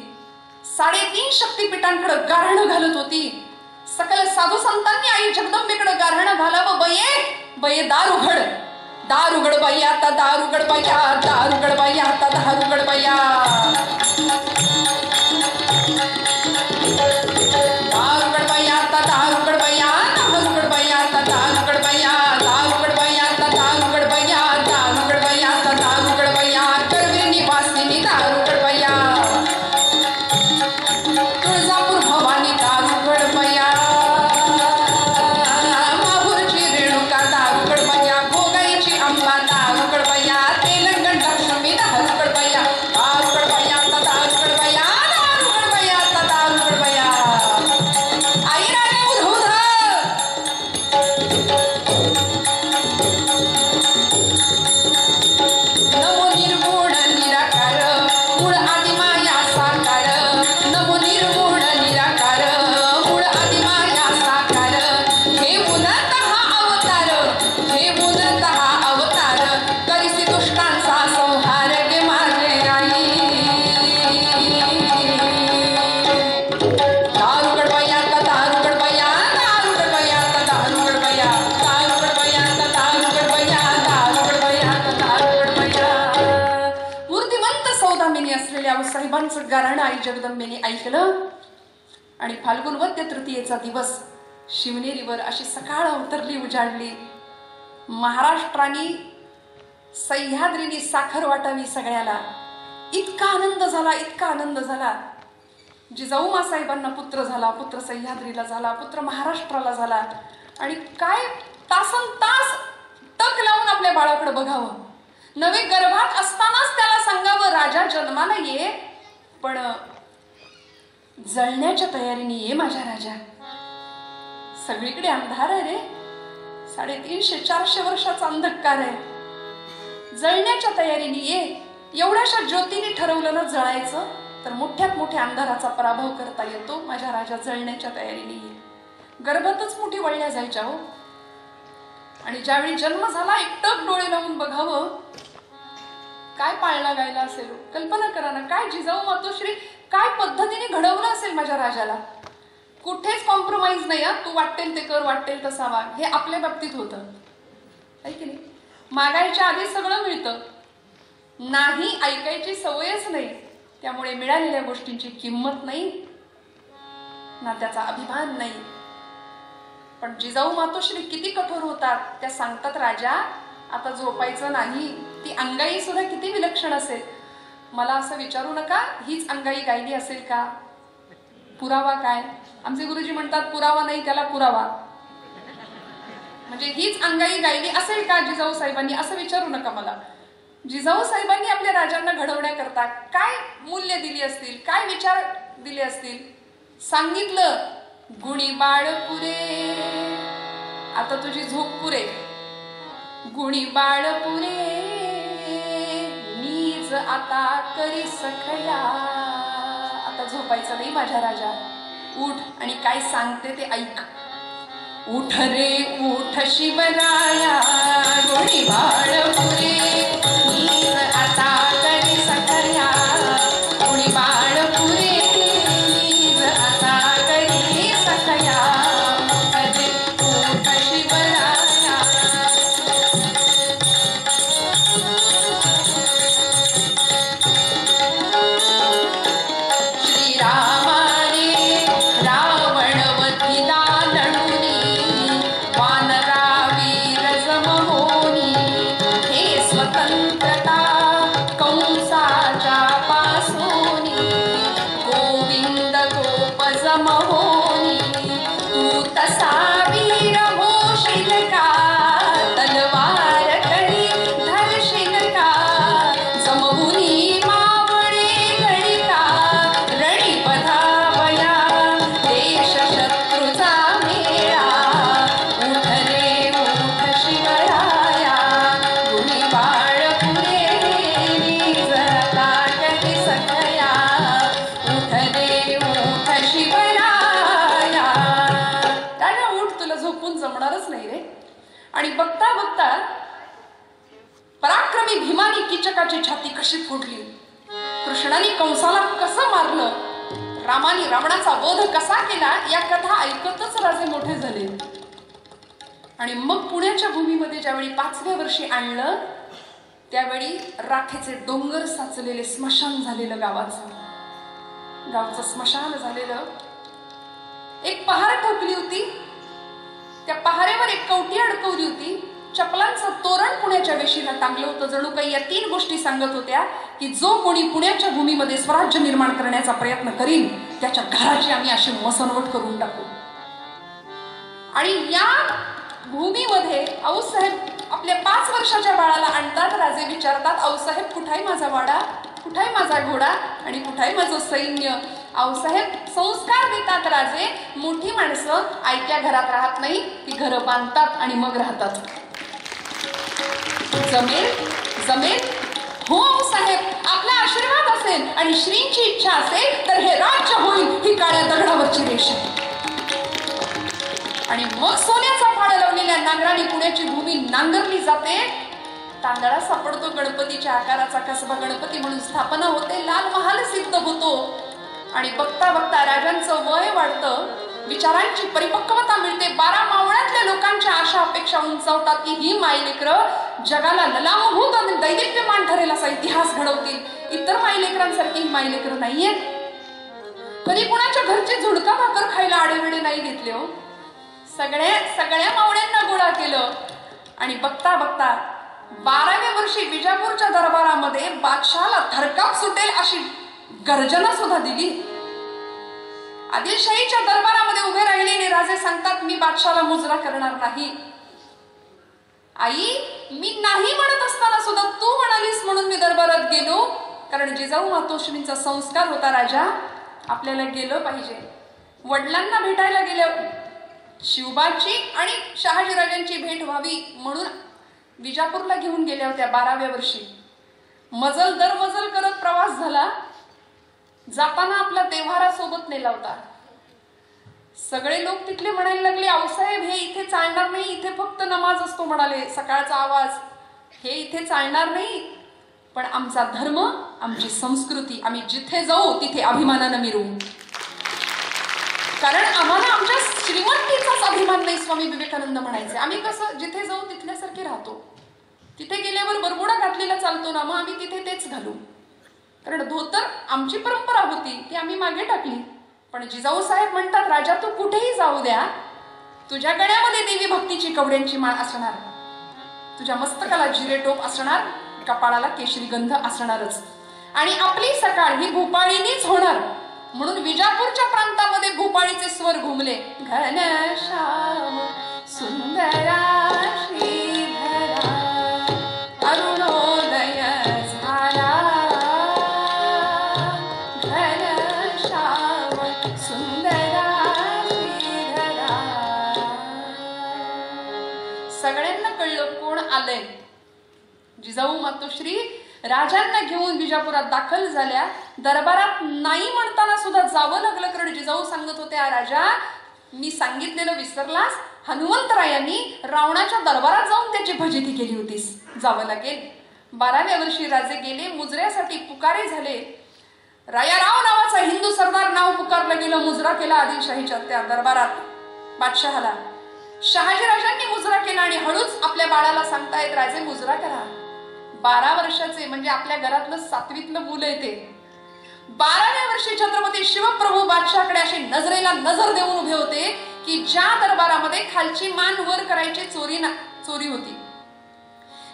3.5 शक्तिपीठांकडे गारहाणं घालत होती. सकल साधू संतांनी आई जगदंबेकडे गारहाणं घालावं. बये बये दार उघड, दार उघड बाई आता, दार उघड बाया, दार उघड बाई आता, दार उघड बाया, दार उघड बाई आता, दार उघड बाया, दार उघड बाई आता, दार उघड बाया, दार उघड बाई आता, दार उघड बाया, दार उघड बाई आता, दार उघड बाया, करवे निवासिनी दार उघड बाया, तुळजापूर भवानी दार उघड बाया, माहूरची रेणुका दार उघड बाया, भोगाईची अंबा दार उघड बाया, तेलंगण लक्ष्मी दार उघड बाया, दार उघड बाया आता, दार उघड बाया, दार उघड बाया आता, दार उघड बाया. शुभांचं गाराणं आई जगदंबेने ऐकलं आणि फाल्गुन वद्य तृतीयेचा दिवस शिवनेरीवर अशी सकाळ अवतरली, उजाडली. महाराष्ट्राने सह्याद्रीने साखर वाटावी सगळ्याला. इतका आनंद झाला, इतका आनंद झाला. जिजाऊ मासाहेबांना पुत्र झाला, पुत्र सह्याद्रीला झाला, पुत्र महाराष्ट्राला झाला. आणि काय तासन तास टक लावून आपल्या बाळाकडे बघावं, नवे गर्भात असतानाच त्याला सांगावं राजा जन्माला ये, पण जळण्याच्या तयारीने ये माझ्या राजा. सगळीकडे अंधार आहे रे, 350-400 वर्षाचा अंधकार आहे. जळण्याच्या तयारीने ये. एवढ्याशा ज्योतीने ठरवलं ना जळायचं, तर मोठ्यात मोठ्या अंधाराचा पराभव करता येतो. माझ्या राजा जळण्याच्या तयारीने ये. गर्भातच मोठी वळल्या जायच्या हो. आणि ज्यावेळी जन्म झाला एकटक डोळे लावून बघावं, काय पाळणा गायला असेल. कल्पना करा ना, काय जिजाऊ मातोश्री काय पद्धतीने घडवलं असेल माझ्या राजाला. कुठेच कॉम्प्रोमाइज नाही. तू वाटेल ते कर, वाटेल तसा वाग, हे आपल्या बाबतीत होतं आहे की नाही. मागायच्या आधी सगळं मिळतं, नाही ऐकायची सवयच नाही. त्यामुळे मिळालेल्या गोष्टींची किंमत नाही ना, त्याचा अभिमान नाही. पण जिजाऊ मातोश्री किती कठोर होतात. त्या सांगतात राजा आता झोपायचं नाही. ती अंगाई सुद्धा किती विलक्षण असेल. मला असं विचारू नका हीच अंगाई गायली असेल का. पुरावा काय. आमचे गुरुजी म्हणतात पुरावा नाही त्याला पुरावा. म्हणजे हीच अंगाई गायली असेल का जिजाऊ साहेबांनी, असं विचारू नका मला. जिजाऊ साहेबांनी आपल्या राजांना घडवण्याकरता काय मूल्य दिली असतील, काय विचार दिले असतील. सांगितलं गुणी बाळ पुरे, आता तुझी झोप पुरे. गुणी बाळ पुरे नीज आता करी सखया. आता झोपायचं नाही माझ्या राजा, उठ आणि काय सांगते ते ऐक. उठ रे उठ शिवराया, गुणी बाळ पुरे नीज आता करी सखया. गुणी बाळ पुरे नीज आता करी सखया. उठ रे उठ शिवराया. आणि बघता बघता पराक्रमी भीमानी कीचकाची छाती कशी फोडली, कृष्णाने कंसाला कसं मारलं, रामाने रावणाचा वध कसा केला, या कथा ऐकतच राजे मोठे झाले. आणि मग पुण्याच्या भूमीमध्ये ज्यावेळी 5व्या वर्षी आणलं, त्यावेळी राखेचे डोंगर साचलेले स्मशान झालेलं गावचं स्मशान झालेलं. एक पहार ठोकली होती, त्या पहारेवर एक कवटी अडकवली होती, चपलांचं तोरण पुण्याच्या वेशीला टांगलं होतं. जणू काही या 3 गोष्टी सांगत होत्या की जो कोणी पुण्याच्या भूमीमध्ये स्वराज्य निर्माण करण्याचा प्रयत्न करील त्याच्या घराची आम्ही अशी मसनवट करून टाकू. आणि या भूमीमध्ये आऊसाहेब आपल्या 5 वर्षाच्या बाळाला आणतात. राजे विचारतात आऊसाहेब कुठाय माझा वाडा, कुठाय माझा घोडा आणि कुठाय माझं सैन्य. आऊसाहेब संस्कार देतात राजे. मोठी माणसं आयत्या घरात राहत नाही, ती घरं बांधतात आणि मग राहतात. जमेल जमेल हो आऊसाहेब, आपला आशीर्वाद असेल आणि श्रींची इच्छा असेल तर हे राज्य होईल, ही काळ्या दगडावरची रेष आहे. आणि मग सोन्याचा फाडा लावलेल्या नांगराने पुण्याची भूमी नांगरली जाते. तांदळा सापडतो गणपतीच्या आकाराचा कसबा, गणपती म्हणून स्थापना होते, लाल महाल सिद्ध होतो. आणि बघता बघता राजांचं वय वाढतं. विचारांची परिपक्वता मिळते. 12 मावळ्यातल्या लोकांच्या आशा अपेक्षा उंचावतात की ही मायलेकरं जगाला ललामभूत आणि दैदिप्यमान ठरेल असा इतिहास घडवतील. इतर मायलेकरांसारखी ही मायलेकरं नाहीयेत. कधी कुणाच्या घरची झुणका भाकर खायला आडेवेळे नाही घेतले हो. सगळ्या मावळ्यांना गोळा केलं आणि बघता बघता 12व्या वर्षी विजापूरच्या दरबारामध्ये बादशाहाला थरकाप सुटेल अशी गर्जना सुद्धा दिली. आदिलशाहीच्या दरबारामध्ये उभे राहिलेले राजे सांगतात, मी बादशाला मुजरा करणार नाही. आई, मी नाही म्हणत असताना सुद्धा तू म्हणालीस म्हणून मी दरबारात गेलो. कारण जिजाऊ मातोश्रींचा संस्कार होता, राजा आपल्याला गेलं पाहिजे. वडिलांना भेटायला गेल्या, शिवबाची आणि शहाजीराजांची भेट व्हावी म्हणून विजापूरला घेऊन गेल्या होत्या 12व्या वर्षी. मजल दर मजल करत प्रवास झाला. जाताना आपला देव्हारा सोबत नेला होता. सगळे लोक तिथले म्हणायला लागले, आऊसाहेब हे इथे चालणार नाही, इथे फक्त नमाज असतो म्हणाले, सकाळचा आवाज, हे इथे चालणार नाही. पण आमचा धर्म, आमची संस्कृती, आम्ही जिथे जाऊ तिथे अभिमानानं मिरू. कारण आम्हाला आमच्या श्रीमंतीचाच अभिमान नाही, स्वामी विवेकानंद म्हणायचे. आम्ही कसं जिथे जाऊ तिथल्यासारखे राहतो. तिथे गेल्यावर बरमुडा घातलेला चालतो ना, मग आम्ही तिथे तेच घालू. कारण धोतर आमची परंपरा होती ती आम्ही मागे टाकली. पण जिजाऊ साहेब म्हणतात, राजा तू कुठेही जाऊ द्या, तुझ्या गळ्यामध्ये देवी भक्तीची कवड्यांची माळ असणार, तुझ्या मस्तकाला जिरे टोप असणार, कपाळाला केशरी गंध असणारच, आणि आपली सकाळ ही भूपाळीनीच होणार. म्हणून विजापूरच्या प्रांतामध्ये भूपाळीचे स्वर घुमले. घनश्याम सुंदरा श्रीधरा अरुणोदय झाला, घनश्याम सुंदरा श्रीधरा. सगळ्यांना कळलं कोण आलंय. जिजाऊ मातोश्री राजांना घेऊन विजापुरात दाखल झाल्या. दरबारात नाही म्हणताना सुद्धा जावं लागलं, कारण जिजाऊ सांगत होत्या, राजा मी सांगितलेलं विसरलास, हनुमंतरायांनी रावणाच्या दरबारात जाऊन त्याची फजिती केली होतीस, जावं लागेल. 12व्या वर्षी राजे गेले, मुजऱ्यासाठी पुकारे झाले. रायाराव नावाचा हिंदू सरदार नाव पुकारलं गेलं, मुजरा केला आदिलशाहीच्या त्या दरबारात बादशहाला. शहाजीराजांनी मुजरा केला आणि हळूच आपल्या बाळाला सांगतायत, राजे मुजरा करा. 12 वर्षाचे म्हणजे आपल्या घरातलं 7वीतलं मुलं येते. 12व्या वर्षी छत्रपती शिवप्रभू बादशाहकडे अशी नजरेला नजर देऊन उभे होते की ज्या दरबारामध्ये खालची मान वर करायची चोरी होती,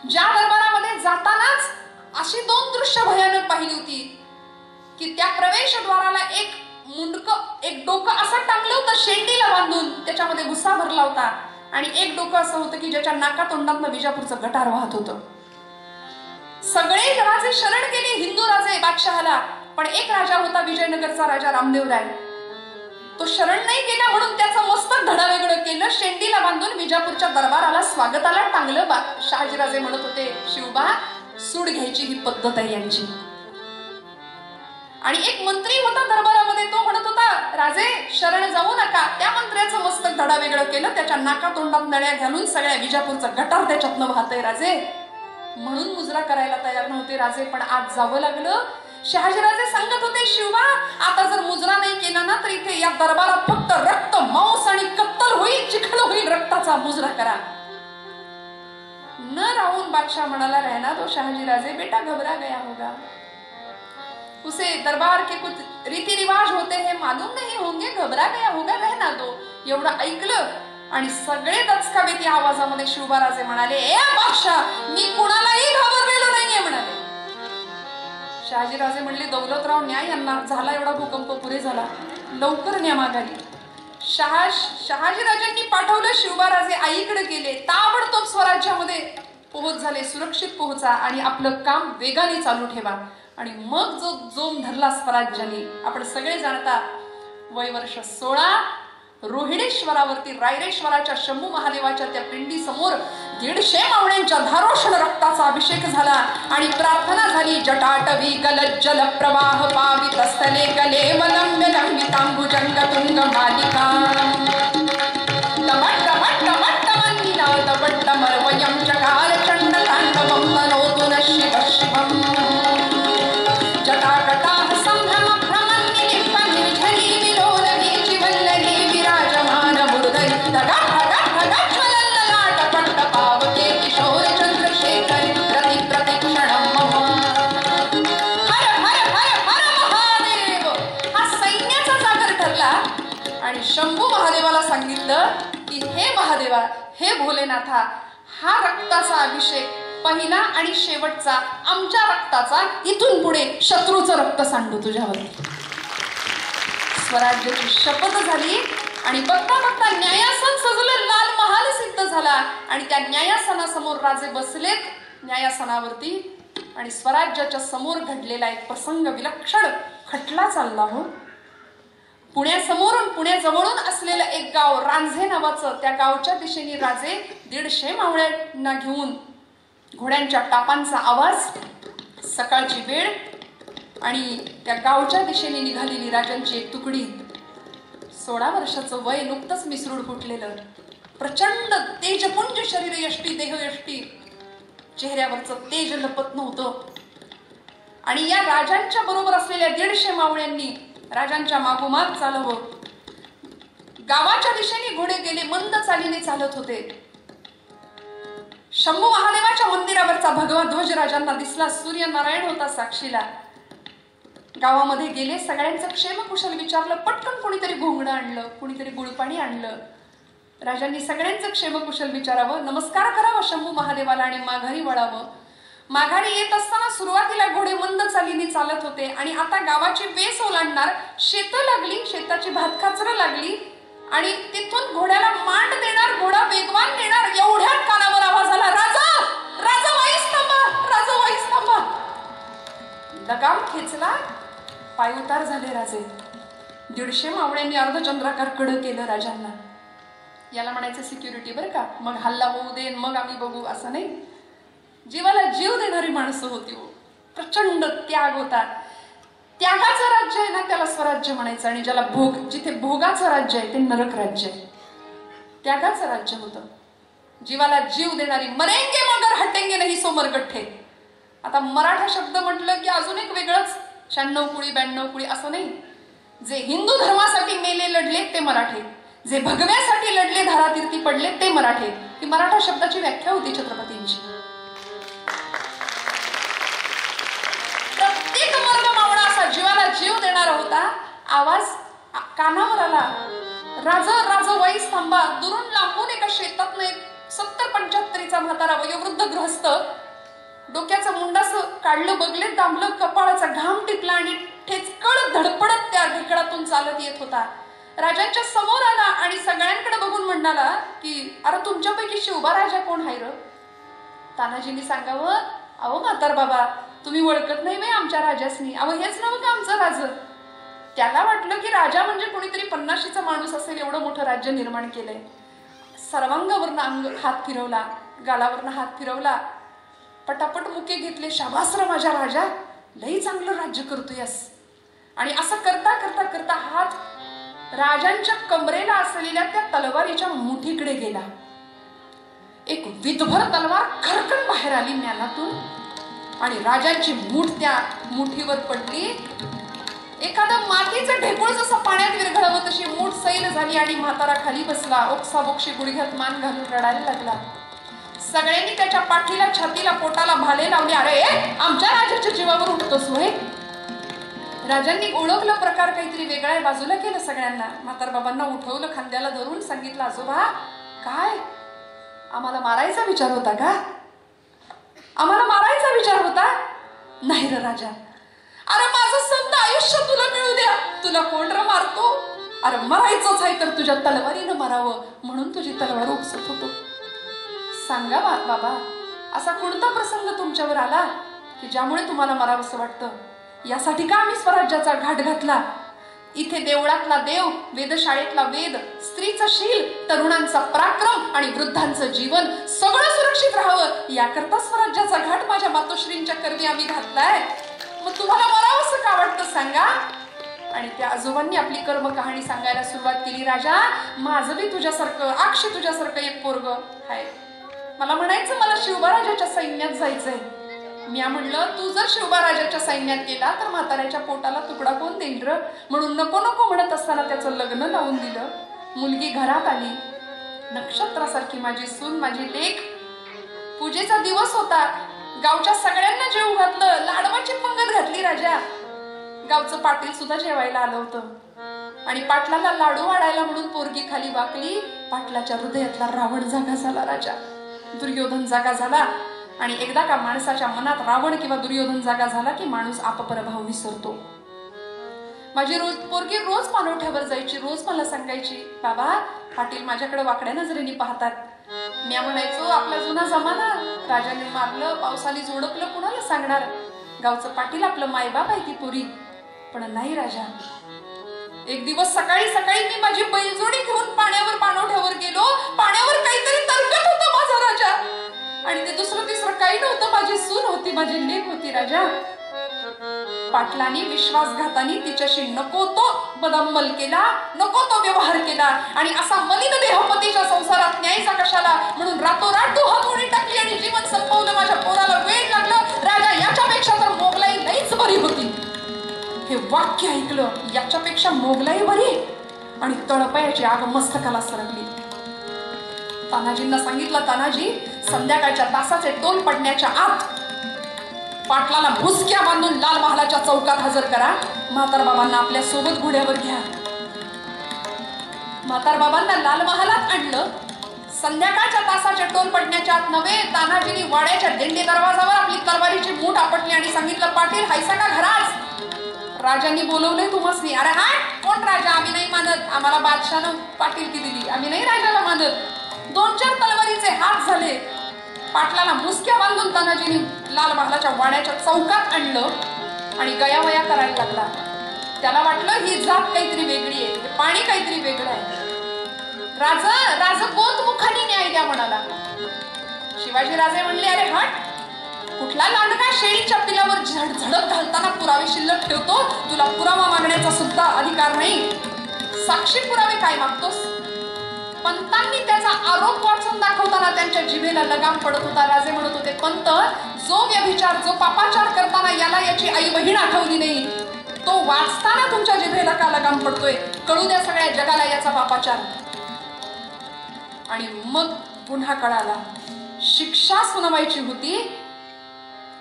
ज्या दरबारामध्ये जातानाच अशी 2 दृश्य भयानक पाहिली होती की त्या प्रवेशद्वाराला एक मुंडकं, एक डोकं असं टांगलं होतं शेंडीला बांधून, त्याच्यामध्ये भुसा भरला होता, आणि एक डोकं असं होतं की ज्याच्या नाकातोंडातनं विजापूरचं गटार वाहत होतं. सगळे राजे शरण गेले, हिंदू राजे बादशहाला, पण एक राजा होता विजयनगरचा राजा रामदेवराय. तो शरण नाही गेला म्हणून त्याचं मस्तक धडावेगळं केलं, शेंडीला बांधून विजापूरच्या दरबाराला स्वागताला टांगलं. शहाजीराजे म्हणत होते, शिवबा सूड घ्यायची ही पद्धत आहे यांची. आणि एक मंत्री होता दरबारामध्ये, तो म्हणत होता, राजे शरण जाऊ नका. त्या मंत्र्याचं मस्तक धडावेगळं केलं, त्याच्या नाकातोंडात नळ्या घालून सगळ्या विजापूरचं गटार त्याच्यातनं वाहतंय राजे. म्हणून मुजरा करायला तयार नव्हते राजे, पण आज जावं लागलं. शहाजीराजे सांगत होते, शिवबा आता जर मुजरा नाही केला ना तर इथे या दरबारात फक्त रक्त, मांस आणि कत्तल होईल, चिखल होईल, रक्ताचा मुजरा करा. न राहून बादशाह म्हणाला, रहना दो शहाजीराजे, बेटा घबरा गया होगा, उसे दरबार के कुछ रीति रिवाज होते हैं मालूम नहीं होंगे, घबरा गया होगा, रहना दो. एवढं ऐकलं आणि सगळे दचकावेत या आवाजामध्ये शिवबाराजे म्हणाले, ए बादशाह मी कुणालाही घाबरलेलो नाहीये म्हणाले. शहाजीराजे म्हणले, दौलतराव न्याय यांना झाला एवढा भूकंप पुरे झाला, लवकर न्या माघारी. शहाजीराजांनी पाठवलं. शिवबाराजे आईकडे गेले, ताबडतोब स्वराज्यामध्ये पोहोच झाले. सुरक्षित पोहोचा आणि आपलं काम वेगाने चालू ठेवा. आणि मग जो जोम धरला स्वराज्याने. आपण सगळे जाणता, वय वर्ष 16, रोहिणेश्वरावरती रायरेश्वराच्या शंभू महादेवाच्या त्या पिंडी समोर 150 मावळ्यांच्या धारोषण रक्ताचा अभिषेक झाला आणि प्रार्थना झाली, जटाटवी गलज्जल प्रवाह पावित स्थले गले वलंब्य लंबितांबुजंग तुंग मालिका टमट टमट टमट टमन्निनाद वट्टमर्वयं चकार चंड तांडवं मनोतु न शिव शिवम् जटाकटाः संभ्रम भ्रमन्निलिप्प निर्झरी विलोलने चिवल्लने विराज आणि शंभू महादेवाला सांगितलं की हे महादेवा, हे भोलेनाथा, हा रक्ताचा अभिषेक पहिला आणि शेवटचा आमच्या रक्ताचा, इथून पुढे शत्रूचं रक्त सांडू तुझ्यावर. स्वराज्याची शपथ झाली आणि बघता बघता न्यायासन सजलं, लाल महाल सिद्ध झाला आणि त्या न्यायासनासमोर राजे बसलेत न्यायासनावरती आणि स्वराज्याच्या समोर घडलेला एक प्रसंग विलक्षण खटला चालला हो. पुण्यासमोरून, पुण्याजवळून असलेलं एक गाव रांझे नावाचं, त्या गावच्या दिशेने राजे 150 मावळ्यांना घेऊन, घोड्यांच्या टापांचा आवाज, सकाळची वेळ आणि त्या गावच्या दिशेने निघालेली राजांची एक तुकडी. 16 वर्षाचं वय नुकतंच मिसरूड फुटलेलं, प्रचंड तेजपुंज शरीर यष्टी, देह यष्टी, चेहऱ्यावरचं तेज लपत नव्हतं. आणि या राजांच्या बरोबर असलेल्या 150 मावळ्यांनी राजांच्या मागोमाग चालवं. गावाच्या दिशेने घोडे गेले, मंद चालीने चालत होते. शंभू महादेवाच्या मंदिरावरचा भगवा ध्वज राजांना दिसला. सूर्यनारायण होता साक्षीला. गावामध्ये गेले, सगळ्यांचं क्षेमकुशल विचारलं. पटकन कोणीतरी घोंगडं आणलं, कोणीतरी गुळपाणी आणलं. राजांनी सगळ्यांचं क्षेमकुशल विचारावं, नमस्कार करावं शंभू महादेवाला आणि माघारी वळावं. माघारी येत असताना सुरुवातीला घोडे मंद चालीने चालत होते आणि आता गावाची वेस ओलांडणार, शेतं लागली, शेताची भातखाचरं लागली आणि तिथून घोड्याला मांड देणार, घोडा वेगवान नेणार, एवढ्यात कानावर आवाज आला, राजा, राजा वाईस थांबा, राजा वाईस थांबा. लगाम खेचला, पाय उतार झाले राजे. 150 मावळ्यांनी अर्धचंद्राकार कडं केलं राजांना. याला म्हणायचं सिक्युरिटी बरं का, मग हल्ला होऊ दे मग आम्ही बघू असं नाही. जीवाला जीव देणारी माणसं होती हो. प्रचंड त्याग होता. त्यागाचं राज्य आहे ना त्याला स्वराज्य म्हणायचं आणि ज्याला भोग, जिथे भोगाचं राज्य आहे ते नरक राज्य आहे. त्यागाचं राज्य होतं. जीवाला जीव देणारी, मरेंगे मगर हटेंगे नाही सो मरगठ्ठे. आता मराठा शब्द म्हटलं की अजून एक वेगळंच, 96 कुळी 92 कुळी असं नाही. जे हिंदू धर्मासाठी मेले लढले ते मराठे, जे भगव्यासाठी लढले धारातीर्थी पडले ते मराठे. ही मराठा शब्दाची व्याख्या होती छत्रपतींची. प्रत्येक वर्ग मावळा असा जीवाला जीव देणारा होता. आवाज कानावर आला, राज राज वाईस थांबा. दुरून लांबून एका शेतातनं एक 70-75चा म्हातारा वयोवृद्ध गृहस्थ डोक्याचं मुंडास काढलं, बगले दाबलं, कपाळाचा घाम टिपला आणि ठेचकळ धडपडत त्या ढेकळातून चालत येत होता. राजांच्या समोर आला आणि सगळ्यांकडे बघून म्हणाला की अरे तुमच्यापैकी शिवबा राजा कोण आहे र? तानाजींनी सांगावं, अहो म्हातार बाबा, तुम्ही ओळखत नाही बाई आमच्या राजासनी. अहो हेच नव्हतं आमचं राज. त्याला वाटलं की राजा म्हणजे कोणीतरी 50शीचा माणूस असेल, एवढं मोठं राज्य निर्माण केलंय. सर्वांगावरनं अंग हात फिरवला, गालावरनं हात फिरवला, पटापट मुके घेतले. शाबासरा माझ्या राजा, लई चांगलं राज्य करतोयस. आणि असं करता करता करता हात राजांच्या कमरेला असलेल्या त्या तलवारीच्या मुठीकडे गेला. एक विधभर तलवार खरकन बाहेर आली म्यानातून आणि राजांची मूठ त्या मुठीवर पडली. एखादं मातीचं ढेकूळ जसं पाण्यात विरघळावं तशी मूठ सैल झाली आणि म्हातारा खाली बसला. ओक्साबोक्षी गुडघ्यात मान घालून रडायला लागला. सगळ्यांनी त्याच्या पाठीला, छातीला, पोटाला भाले लावले. अरे आमच्या राजाच्या जीवावर उठतोस होय? राजांनी ओळखलं प्रकार काहीतरी वेगळा आहे, बाजूला केलं सगळ्यांना. म्हातारबाबांना उठवलं, खांद्याला धरून सांगितलं, आजोबा काय आम्हाला मारायचा विचार होता का? आम्हाला मारायचा विचार होता? नाही रे राजा. अरे माझं संत आयुष्य तुला मिळू द्या, तुला कोण र मारतो? अरे मरायचंच आहे तर तुझ्या तलवारीनं मारावं म्हणून तुझी तलवार उपसत होतो. सांगा बाबा, असा कोणता प्रसंग तुमच्यावर आला की ज्यामुळे तुम्हाला मरावंसं वाटतं? यासाठी का आम्ही स्वराज्याचा घाट घातला? इथे देवळातला देव, वेदशाळेतला वेद, स्त्रीचं शील, तरुणांचा पराक्रम आणि वृद्धांचं जीवन सगळं सुरक्षित राहावं याकरता स्वराज्याचा घाट माझ्या मातोश्रींच्या करवी आम्ही घातलाय. मग तुम्हाला मरावंसं का वाटतं सांगा? आणि त्या आजोबांनी आपली कर्म कहाणी सांगायला सुरुवात केली. राजा, माझं बी तुझ्यासारखं, अक्षय तुझ्यासारखं एक पोरग आहे. मला म्हणायचं मला शिवबाराजाच्या सैन्यात जायचंय. मी म्हणलं, तू जर शिवबाराजाच्या सैन्यात गेला तर म्हाताऱ्याच्या पोटाला तुकडा कोण देईल र? म्हणून नको नको म्हणत असताना त्याचं लग्न लावून दिलं. मुलगी घरात आली, नक्षत्रासारखी माझी सून, माझी लेक. पूजेचा दिवस होता. गावच्या सगळ्यांना जेवू घातलं, लाडवाची पंगत घातली राजा. गावचं पाटील सुद्धा जेवायला आलं होतं. आणि पाटलाला लाडू वाढायला म्हणून पोरगी खाली वाकली. पाटलाच्या हृदयातला रावण जागा झाला. राजा दुर्योधन जागा झाला. आणि एकदा का माणसाच्या मनात रावण किंवा दुर्योधन जागा झाला की माणूस आपपरभाव विसरतो. माझी पोरगी रोज पाणवठ्यावर जायची. रोज मला सांगायची, बाबा पाटील माझ्याकडे वाकड्या नजरेने पाहतात. मी म्हणायचो, आपला जुना जमाना, राजाने मारलं, पावसाने झोडपलं, कुणाला सांगणार? गावचं पाटील आपलं मायबाप आहे ती पोरी. पण नाही राजा. एक दिवस सकाळी सकाळी मी माझी बैलजोडी घेऊन पाण्यावर पाणवठ्यावर गेलो. पाण्यावर काहीतरी तरंगत होतं माझा राजा. आणि ते दुसरं तिसरं काही नव्हतं, माझी सून होती, माझी लेक होती राजा. पाटलांनी विश्वासघातानी तिच्याशी नको तो बदअमल केला, नको तो व्यवहार केला. आणि असा मलिन देहपतीच्या संसारात न्यायचा कशाला म्हणून रातोरात डोहातोडी टाकली आणि जीवन संपवलं. माझ्या पोराला वेळ लागलं. राजा याच्यापेक्षा तर मोगलाई लईच बरी होती. हे वाक्य ऐकलं, याच्यापेक्षा मोगलाई बरी. आणि तळपायाची आग मस्तकाला सरकली. तानाजींना सांगितलं, तानाजी संध्याकाळच्या तासाचे टोल पडण्याच्या आत पाटलाला भुसक्या बांधून लाल महालाच्या चौकात हजर करा. म्हातारबाबांना आपल्या सोबत घोड्यावर घ्या. म्हातारबाबांना लाल महालात आणलं. संध्याकाळच्या तासाचे टोल पडण्याच्या आत नव्हे, तानाजींनी वाड्याच्या दिंडी दरवाजावर आपली तलवारीची मूठ आपटली आणि सांगितलं, पाटील हायसा का घरात? राजांनी बोलवलंय तुम्हासनी. अरे हा कोण राजा? आम्ही नाही मानत. आम्हाला बादशाहनं पाटीलकी दिली, आम्ही नाही राजाला मानत. 2-4 तलवारीचे हात झाले. पाटलाला मुसक्या बांधून तानाजींनी लाल महालाच्या वाड्याच्या चौकात आणलं आणि गयावया करायला लागला. त्याला वाटलं ही जात काहीतरी वेगळी आहे, पाणी काहीतरी वेगळं आहे. राजा कोण मुखाने न्याय द्या म्हणाला. शिवाजी राजे म्हणले, अरे हट, कुठला लांडगा शेळीच्या पिलावर झडप घालताना पुरावे शिल्लक ठेवतो? तुला पुरावा मागण्याचा सुद्धा अधिकार नाही. साक्षी पुरावे काय मागतोस? पंतांनी त्याचा आरोप वाचून दाखवताना त्यांच्या जिभेला लगाम पडत होता. राजे म्हणत होते, पंत, जो व्यभिचार, जो पापाचार करताना याला याची आई बहीण आठवली नाही, तो वाचताना तुमच्या जिभेला का लगाम पडतोय? कळू द्या सगळ्या जगाला याचा पापाचार. आणि मग पुन्हा कळाला, शिक्षा सुनावायची होती.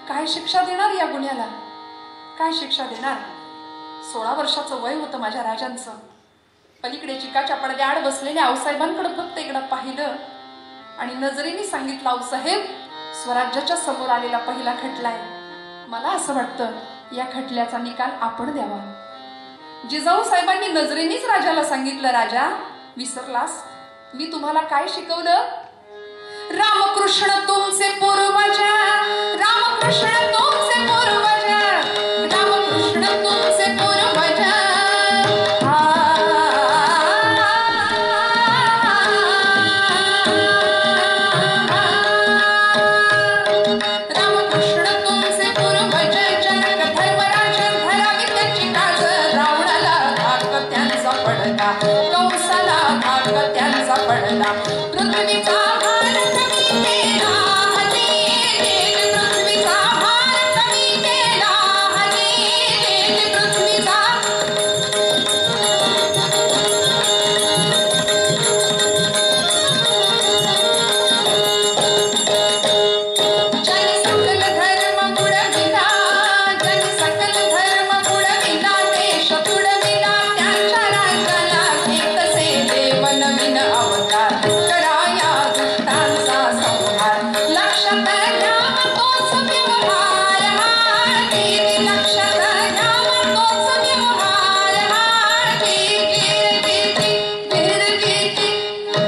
काय शिक्षा देणार या गुन्ह्याला? काय शिक्षा देणार? 16 वर्षाचं वय होतं माझ्या राजांचं. पलीकडे चिकाच्या पडद्याआड बसलेल्या आऊसाहेबांकडे फक्त एकदा पाहिलं आणि नजरेने सांगितलं, आऊसाहेब, स्वराज्याच्या समोर आलेला पहिला खटला आहे. मला असं वाटतं या खटल्याचा निकाल आपण द्यावा. जिजाऊ साहेबांनी नजरेनेच राजाला सांगितलं, राजा विसरलास? मी तुम्हाला काय शिकवलं? रामकृष्ण तुमचे पूर्वज, रामकृष्ण तुमचे पूर्वज, रामकृष्ण तुमचे पूर्वज. पृथ्वीचा भार कमी केला हरी, पृथ्वीचा भार कमी केला हरी, पृथ्वीचा. जन सकल धर्म बुडविला, जन सकल धर्म बुडविला, देश तुडविला, त्यांच्या राज्याला एकसे देव नवीन अवतार. कराया दुष्टांचा संहार, लक्षात घ्यावा तोच व्यवहार हाती, लक्षात घ्यावा तोच व्यवहार हाती.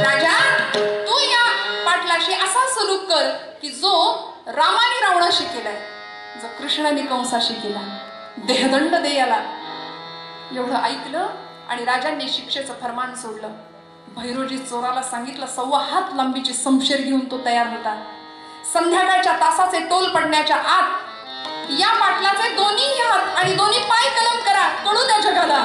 राजा, तू या पाटलाशी असा सलूक कर की जो रामाने रावणाशी केलाय, जो कृष्णाने कंसाशी केला. देहदंड दे याला. एवढं ऐकलं आणि राजांनी शिक्षेचं फरमान सोडलं. भैरोजी चोराला सांगितलं, 1.25 हात लांबीची समशेर घेऊन तो तयार होता. संध्याकाळच्या तासाचे टोल पडण्याच्या आत या पाटलाचे दोन्ही हात आणि दोन्ही पाय कलम करा. कळू द्या जगाला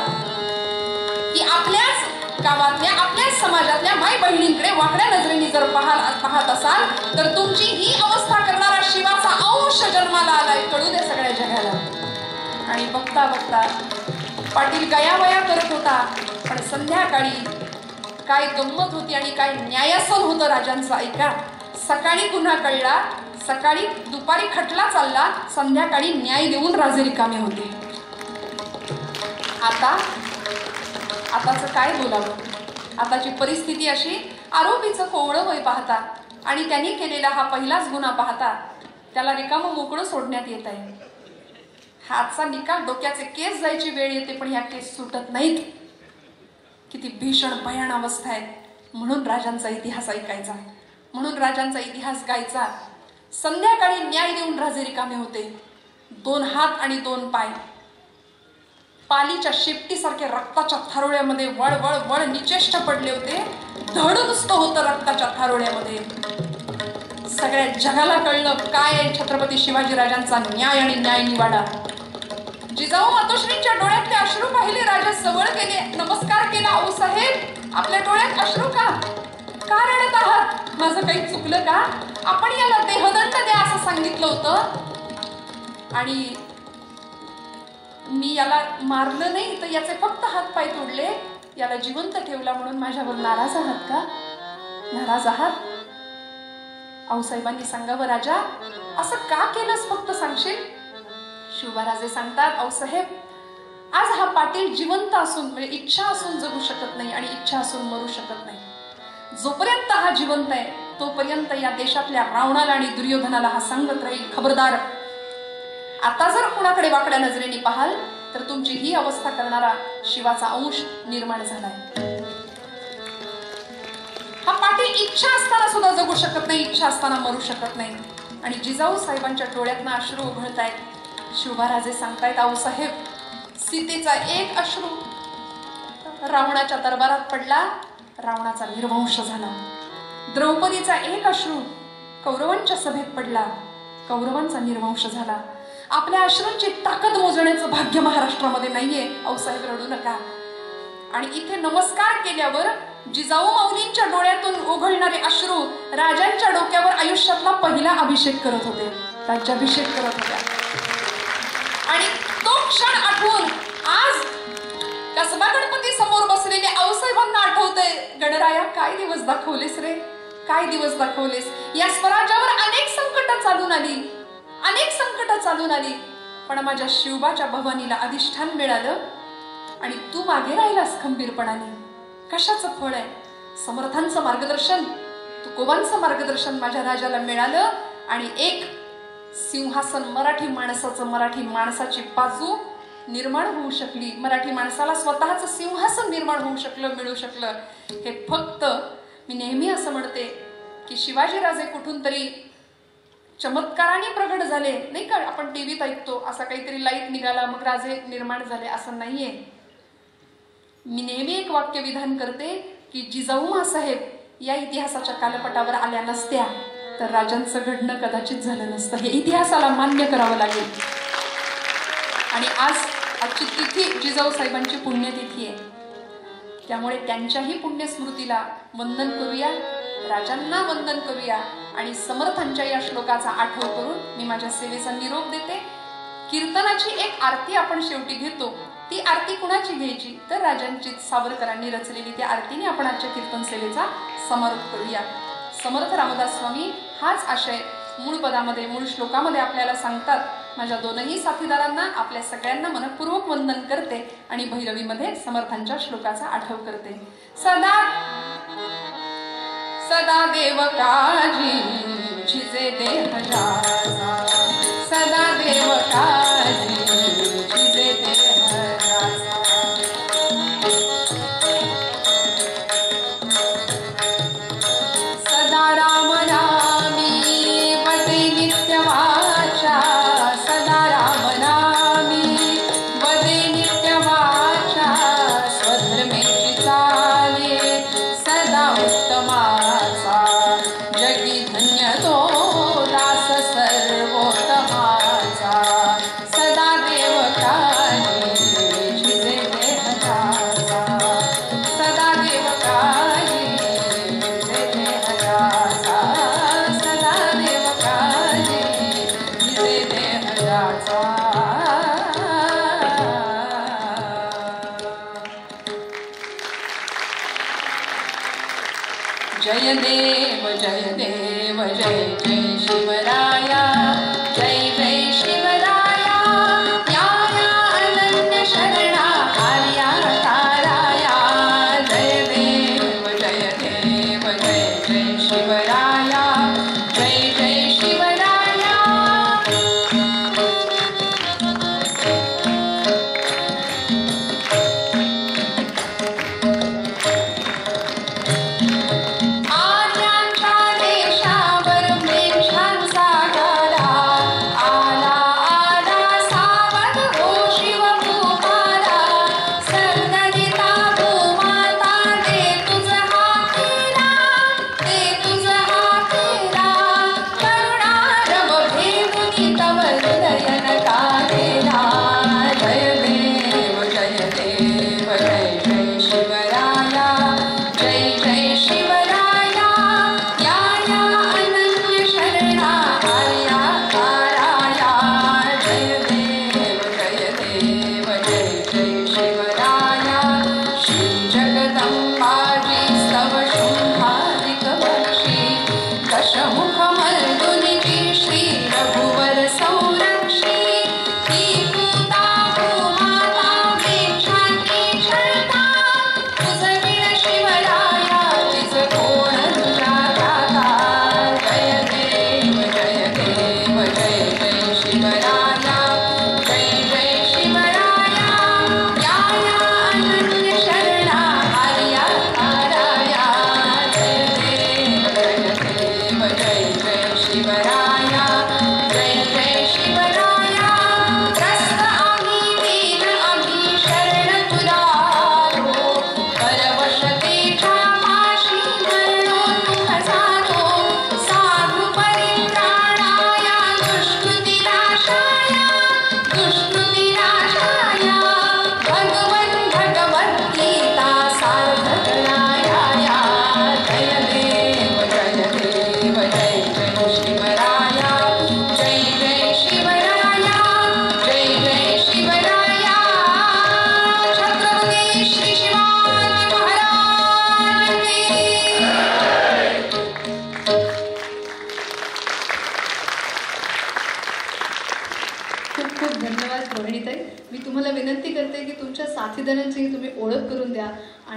की आपल्याच गावातल्या, आपल्याच समाजातल्या माय बहिणींकडे वाकड्या नजरेने जर पाहत असाल तर तुमची ही अवस्था करणारा शिवाचा अंश जन्माला आलाय. कळू द्या सगळ्या जगाला. आणि बघता बघता पाटील गयावया करत होता. पण संध्याकाळी काय गंमत होती आणि काय न्यायासन होतं राजांचं ऐका. सकाळी पुन्हा कळला, सकाळी दुपारी खटला चालला, संध्याकाळी न्याय देऊन राजे रिकामे होते. आता आताचं काय बोलावं. आताची परिस्थिती अशी, आरोपीचं कोवळं वय पाहता आणि त्यांनी केलेला हा पहिलाच गुन्हा पाहता त्याला रिकामं मोकळं सोडण्यात येत आहे. हातचा निकाल, डोक्याचे केस जायची वेळ येते, पण ह्या केस सुटत नाहीत. किती भीषण भयान अवस्था आहे. म्हणून राजांचा इतिहास ऐकायचा, म्हणून राजांचा इतिहास गायचा. संध्याकाळी न्याय देऊन राजे रिकामे होते. 2 हात आणि 2 पाय पालीच्या शेपटीसारख्या रक्ताच्या थारोळ्यामध्ये वळ वळ वळ निचेष्ट पडले होते. धड नुसतं होतं रक्ताच्या थारोळ्यामध्ये. सगळ्या जगाला कळलं काय आहे छत्रपती शिवाजीराजांचा न्याय आणि न्याय निवाडा. जिजाऊ मातोश्रींच्या डोळ्यातले अश्रू पाहिले. राजा जवळ गेले, नमस्कार केला. आऊसाहेब, आपल्या डोळ्यात अश्रू का रडत आहात? माझं काही चुकलं का? आपण याला देहदंड द्या असं सांगितलं होतं आणि मी याला मारलं नाही तर याचे फक्त हात पाय तोडले, याला जिवंत ठेवला म्हणून माझ्यावर नाराज आहात का? नाराज आहात? आऊसाहेबांनी सांगावं, राजा असं का केलंस फक्त सांगशील? शिवबाराजे सांगतात, आऊसाहेब आज हा पाटील जिवंत असून म्हणजे इच्छा असून जगू शकत नाही आणि इच्छा असून मरू शकत नाही. जोपर्यंत हा जिवंत आहे तोपर्यंत या देशातल्या रावणाला आणि दुर्योधनाला हा सांगत राहील, खबरदार, आता जर कुणाकडे वाकड्या नजरेने पाहाल तर तुमची ही अवस्था करणारा शिवाचा अंश निर्माण झालाय. हा पाटील इच्छा असताना सुद्धा जगू शकत नाही, इच्छा असताना मरू शकत नाही. आणि जिजाऊ साहेबांच्या डोळ्यातनं अश्रू उघळतायत. शिवबाराजे सांगतायत, आऊसाहेब सीतेचा एक अश्रू रावणाच्या दरबारात पडला, रावणाचा निर्वंश झाला. द्रौपदीचा एक अश्रू कौरवांच्या सभेत पडला, कौरवांचा निर्वंश झाला. आपल्या अश्रूंची ताकद मोजण्याचं भाग्य महाराष्ट्रामध्ये नाहीये. आऊसाहेब रडू नका. आणि इथे नमस्कार केल्यावर जिजाऊ माऊलींच्या डोळ्यातून ओघळणारे अश्रू राजांच्या डोक्यावर आयुष्यातला पहिला अभिषेक करत होते, राज्याभिषेक करत होत्या. आणि तो क्षण आठवून आज कसबा गणपती समोर बसलेले आऊसाहेबांना आठवतंय, गणराया काय दिवस दाखवलेस रे, काय दिवस दाखवलेस. या स्वराज्यावर अनेक संकट चालून आली, अनेक संकट चालून आली, पण माझ्या शिवबाच्या भवानीला अधिष्ठान मिळालं आणि तू मागे राहिलास खंबीरपणाने. कशाचं फळ आहे? समर्थांचं मार्गदर्शन, तुकोबांचं मार्गदर्शन माझ्या राजाला मिळालं आणि एक सिंहासन मराठी माणसाचं, मराठी माणसाची बाजू निर्माण होऊ शकली. मराठी माणसाला स्वतःचं सिंहासन निर्माण होऊ शकलं, मिळू शकलं. हे फक्त मी नेहमी असं म्हणते की शिवाजीराजे कुठून तरी चमत्काराने प्रगट झाले नाही का. आपण टीव्हीत ऐकतो असा काहीतरी लाईट निघाला मग राजे निर्माण झाले, असं नाहीये. मी नेहमी एक वाक्य विधान करते की जिजाऊ मासाहेब या इतिहासाच्या कालपटावर आल्या नसत्या तर राजांचं घडणं कदाचित झालं नसतं. हे इतिहासाला मान्य करावं लागेल. आणि आजची तिथी जिजाऊ साहेबांची पुण्यतिथी आहे, त्यामुळे त्यांच्याही पुण्यस्मृतीला वंदन करूया, राजांना वंदन करूया आणि समर्थांच्या या श्लोकाचा आठव करून मी माझ्या सेवेचा निरोप देते. कीर्तनाची एक आरती आपण शेवटी घेतो. ती आरती कुणाची घ्यायची तर राजांची, सावरकरांनी रचलेली त्या आरतीने आपण आजच्या कीर्तन सेवेचा समारोप करूया. समर्थ रामदास स्वामी हाच आशय मूळ पदामध्ये, मूळ श्लोकामध्ये आपल्याला सांगतात. माझ्या दोनही साथीदारांना, आपल्या सगळ्यांना मनपूर्वक वंदन करते आणि भैरवीमध्ये समर्थांच्या श्लोकाचा आठव करते. सदा सदा देव काळजी झिजे देह जाचा, सदा देव काळजी झिजे देह जाचा. सदा राम नामी वदे नित्य वाचा, सदा राम नामी वदे नित्य वाचा. स्वधर्मेची चाले सदा उत्तमाचा, जगी धन्य तो दास सर्वोत्तमाचा. सदा देव काळजी झिजे देह जाचा, सदा देव काळजी झिजे देह जाचा, सदा देव काळजी झिजे देह जाचा. जय देव जय देव जय जय शिवराया, जय जय शिवराया. या या अनन्य शरणा आर्या ताराया,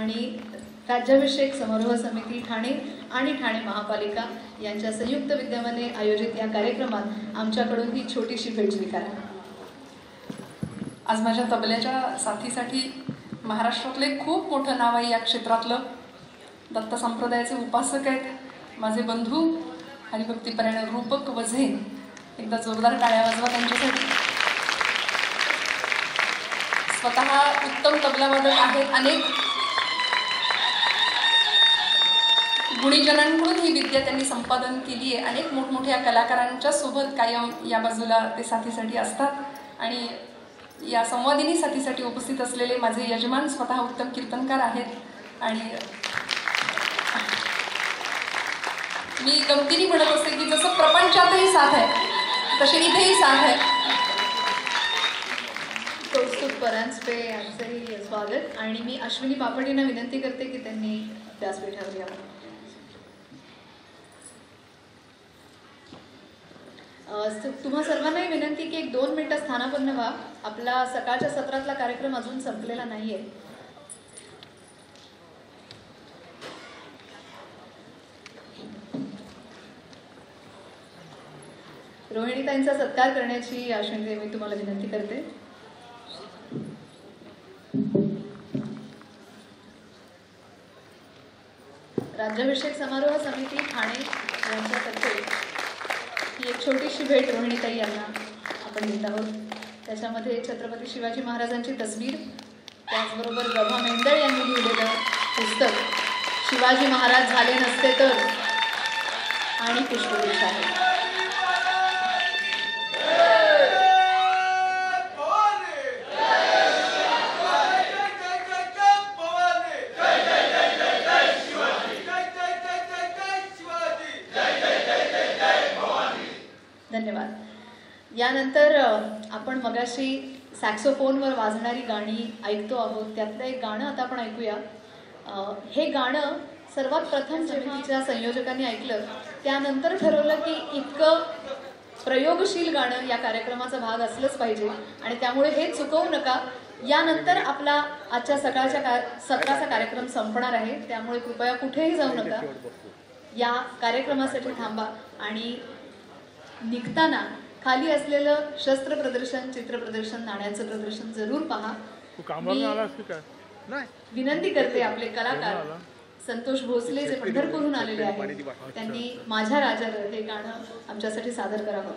आणि राज्याभिषेक समारोह समिती ठाणे आणि ठाणे महापालिका यांच्या संयुक्त विद्यमाने आयोजित या कार्यक्रमात आमच्याकडून ही छोटीशी भेट स्वीकारा. आज माझ्या तबल्याच्या साथीसाठी महाराष्ट्रातले खूप मोठं नाव आहे या क्षेत्रातलं. दत्त संप्रदायाचे उपासक आहेत माझे बंधू हरिभक्तीपरायण रूपक वझे. एकदा जोरदार टाळ्या वाजवा त्यांच्यासाठी. स्वतः उत्तम तबलावादक आहेत. अनेक गुणीजनांकडून ही विद्या त्यांनी संपादन केली आहे. अनेक मोठमोठ्या कलाकारांच्या सोबत कायम या बाजूला ते साथीसाठी असतात. आणि या संवादिनी साथीसाठी उपस्थित असलेले माझे यजमान स्वतः उत्तम कीर्तनकार आहेत. आणि मी गमतीने म्हणत असते की जसं प्रपंचातही साथ आहे तसे इथेही साथ आहे. कौस्तुभ परांजपे यांचंही स्वागत. आणि मी अश्विनी बापटींना विनंती करते की त्यांनी व्यासपीठावर यावं. तुम्हा सर्वांनाही विनंती की 1-2 मिनिटं स्थानापन्न व्हा. आपला सकाळच्या सत्रातला कार्यक्रम अजून संपलेला नाहीये. रोहिणीताईंचा सत्कार करण्याची आशंका मी तुम्हाला विनंती करते. राज्याभिषेक समारोह समिती ठाणे यांच्यातर्फे ही एक छोटीशी भेट रोहिणीताई यांना आपण देत आहोत. त्याच्यामध्ये छत्रपती शिवाजी महाराजांची तस्वीर, त्याचबरोबर गभा मेंदळ यांनी लिहिलेलं पुस्तक शिवाजी महाराज झाले नसते तर आणि पुष्पगुच्छ आहे. धन्यवाद. यानंतर आपण मगाशी सॅक्सोफोनवर वाजणारी गाणी ऐकतो आहोत. त्यातलं एक गाणं आता आपण ऐकूया. हे गाणं सर्वात प्रथम समितीच्या संयोजकांनी ऐकलं. त्यानंतर ठरवलं की इतकं प्रयोगशील गाणं या कार्यक्रमाचा भाग असलंच पाहिजे आणि त्यामुळे हे चुकवू नका. यानंतर आपला आजच्या सकाळच्या सत्राचा कार्यक्रम संपणार आहे. त्यामुळे कृपया कुठेही जाऊ नका. या कार्यक्रमासाठी थांबा आणि निघताना खाली असलेलं शस्त्र प्रदर्शन, चित्र प्रदर्शन, नाण्याचं प्रदर्शन जरूर पहा. विनंती करते आपले कलाकार संतोष भोसले जे पंढरपूरहून आलेले आहेत त्यांनी माझ्या राजाला हे गाणं आमच्यासाठी सादर करावं.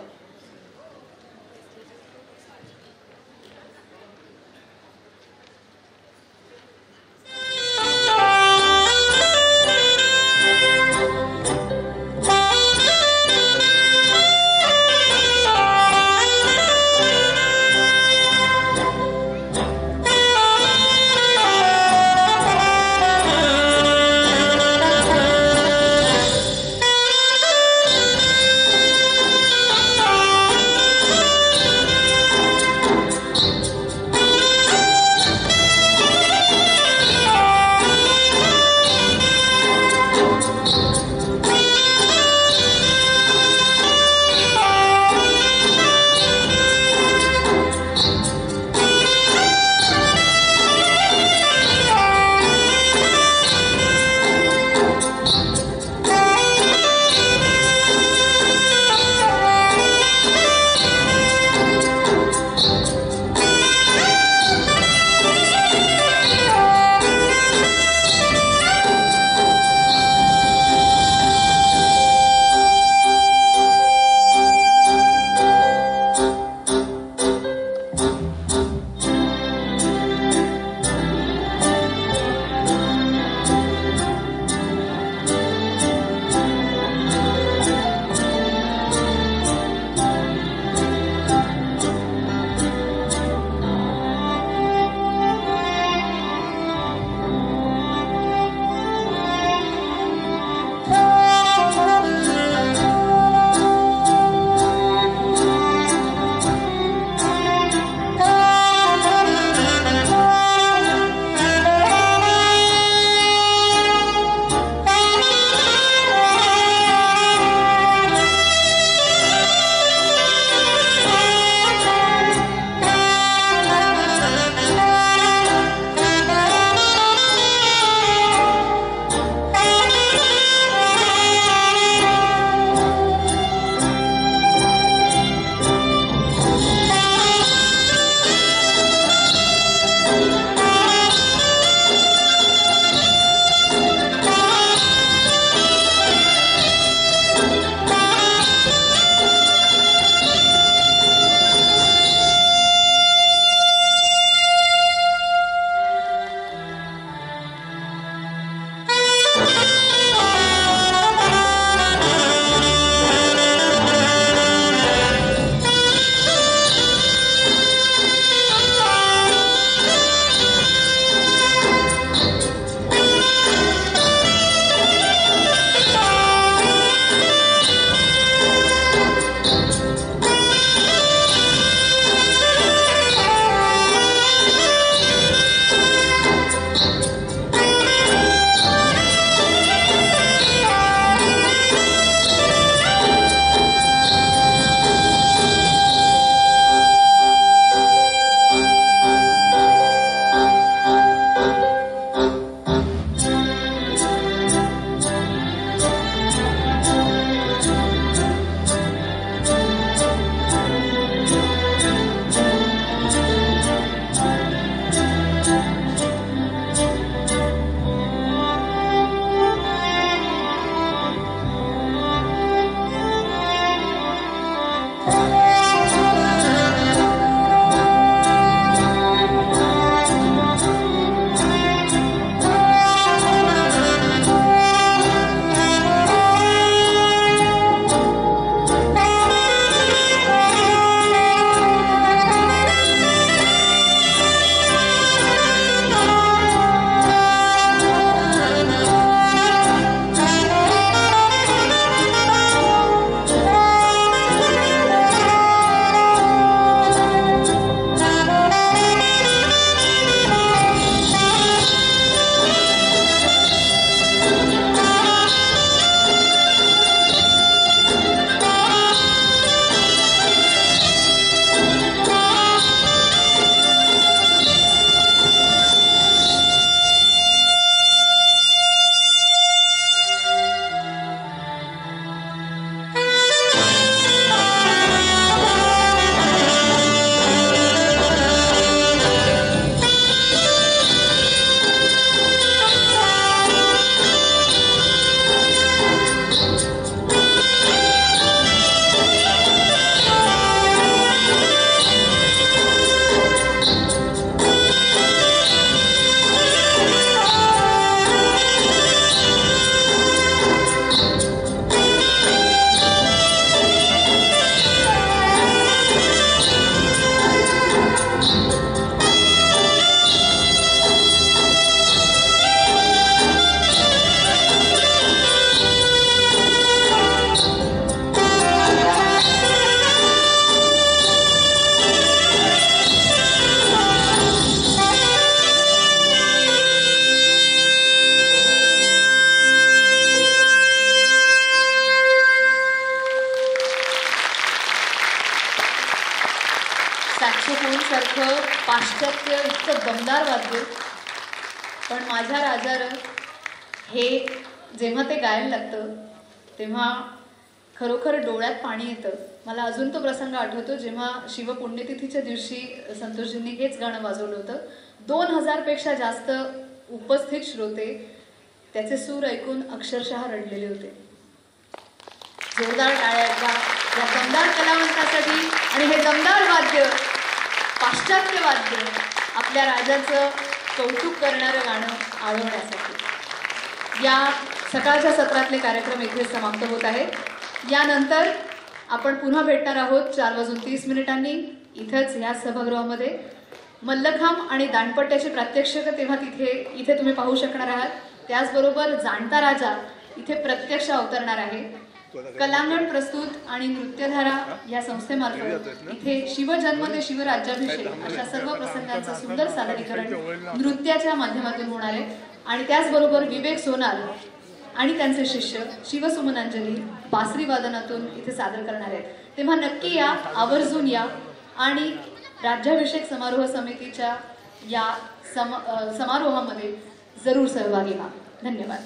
सारखं पाश्चात्य इतकं दमदार वाद्य, पण माझ्या राजारं हे जेव्हा ते गायला लागतं तेव्हा खरोखर डोळ्यात पाणी येतं. मला अजून तो प्रसंग आठवतो जेव्हा शिवपुण्यतिथीच्या दिवशी संतोषजींनी हेच गाणं वाजवलं होतं. 2000 पेक्षा जास्त उपस्थित श्रोते त्याचे सूर ऐकून अक्षरशः रडलेले होते. जोरदार टाळ्या एकदा या दमदार कलावंतासाठी आणि हे दमदार वाद्य, पाश्चात्य वाद्य आपल्या राजाचं कौतुक करणारं गाणं आळवण्यासाठी. या सकाळच्या सत्रातले कार्यक्रम इथे समाप्त होत आहेत. यानंतर आपण पुन्हा भेटणार आहोत 4:30 इथंच ह्या सभागृहामध्ये. मल्लखांब आणि दांडपट्ट्याची प्रात्यक्षिक तेव्हा इथे तुम्ही पाहू शकणार आहात. त्याचबरोबर जाणता राजा इथे प्रत्यक्ष अवतरणार आहे. कलांगण प्रस्तुत आणि नृत्यधारा या संस्थेमार्फत इथे शिवजन्म ते शिवराज्याभिषेक अशा सर्व प्रसंगांचं सुंदर सादरीकरण नृत्याच्या माध्यमातून होणार आहे. आणि त्याचबरोबर विवेक सोनार आणि त्यांचे शिष्य शिवसुमनांजली बासरी वादनातून इथे सादर करणार आहेत. तेव्हा नक्की या, आवर्जून या आणि राज्याभिषेक समारोह समितीच्या या समारोहामध्ये जरूर सहभागी व्हा. धन्यवाद.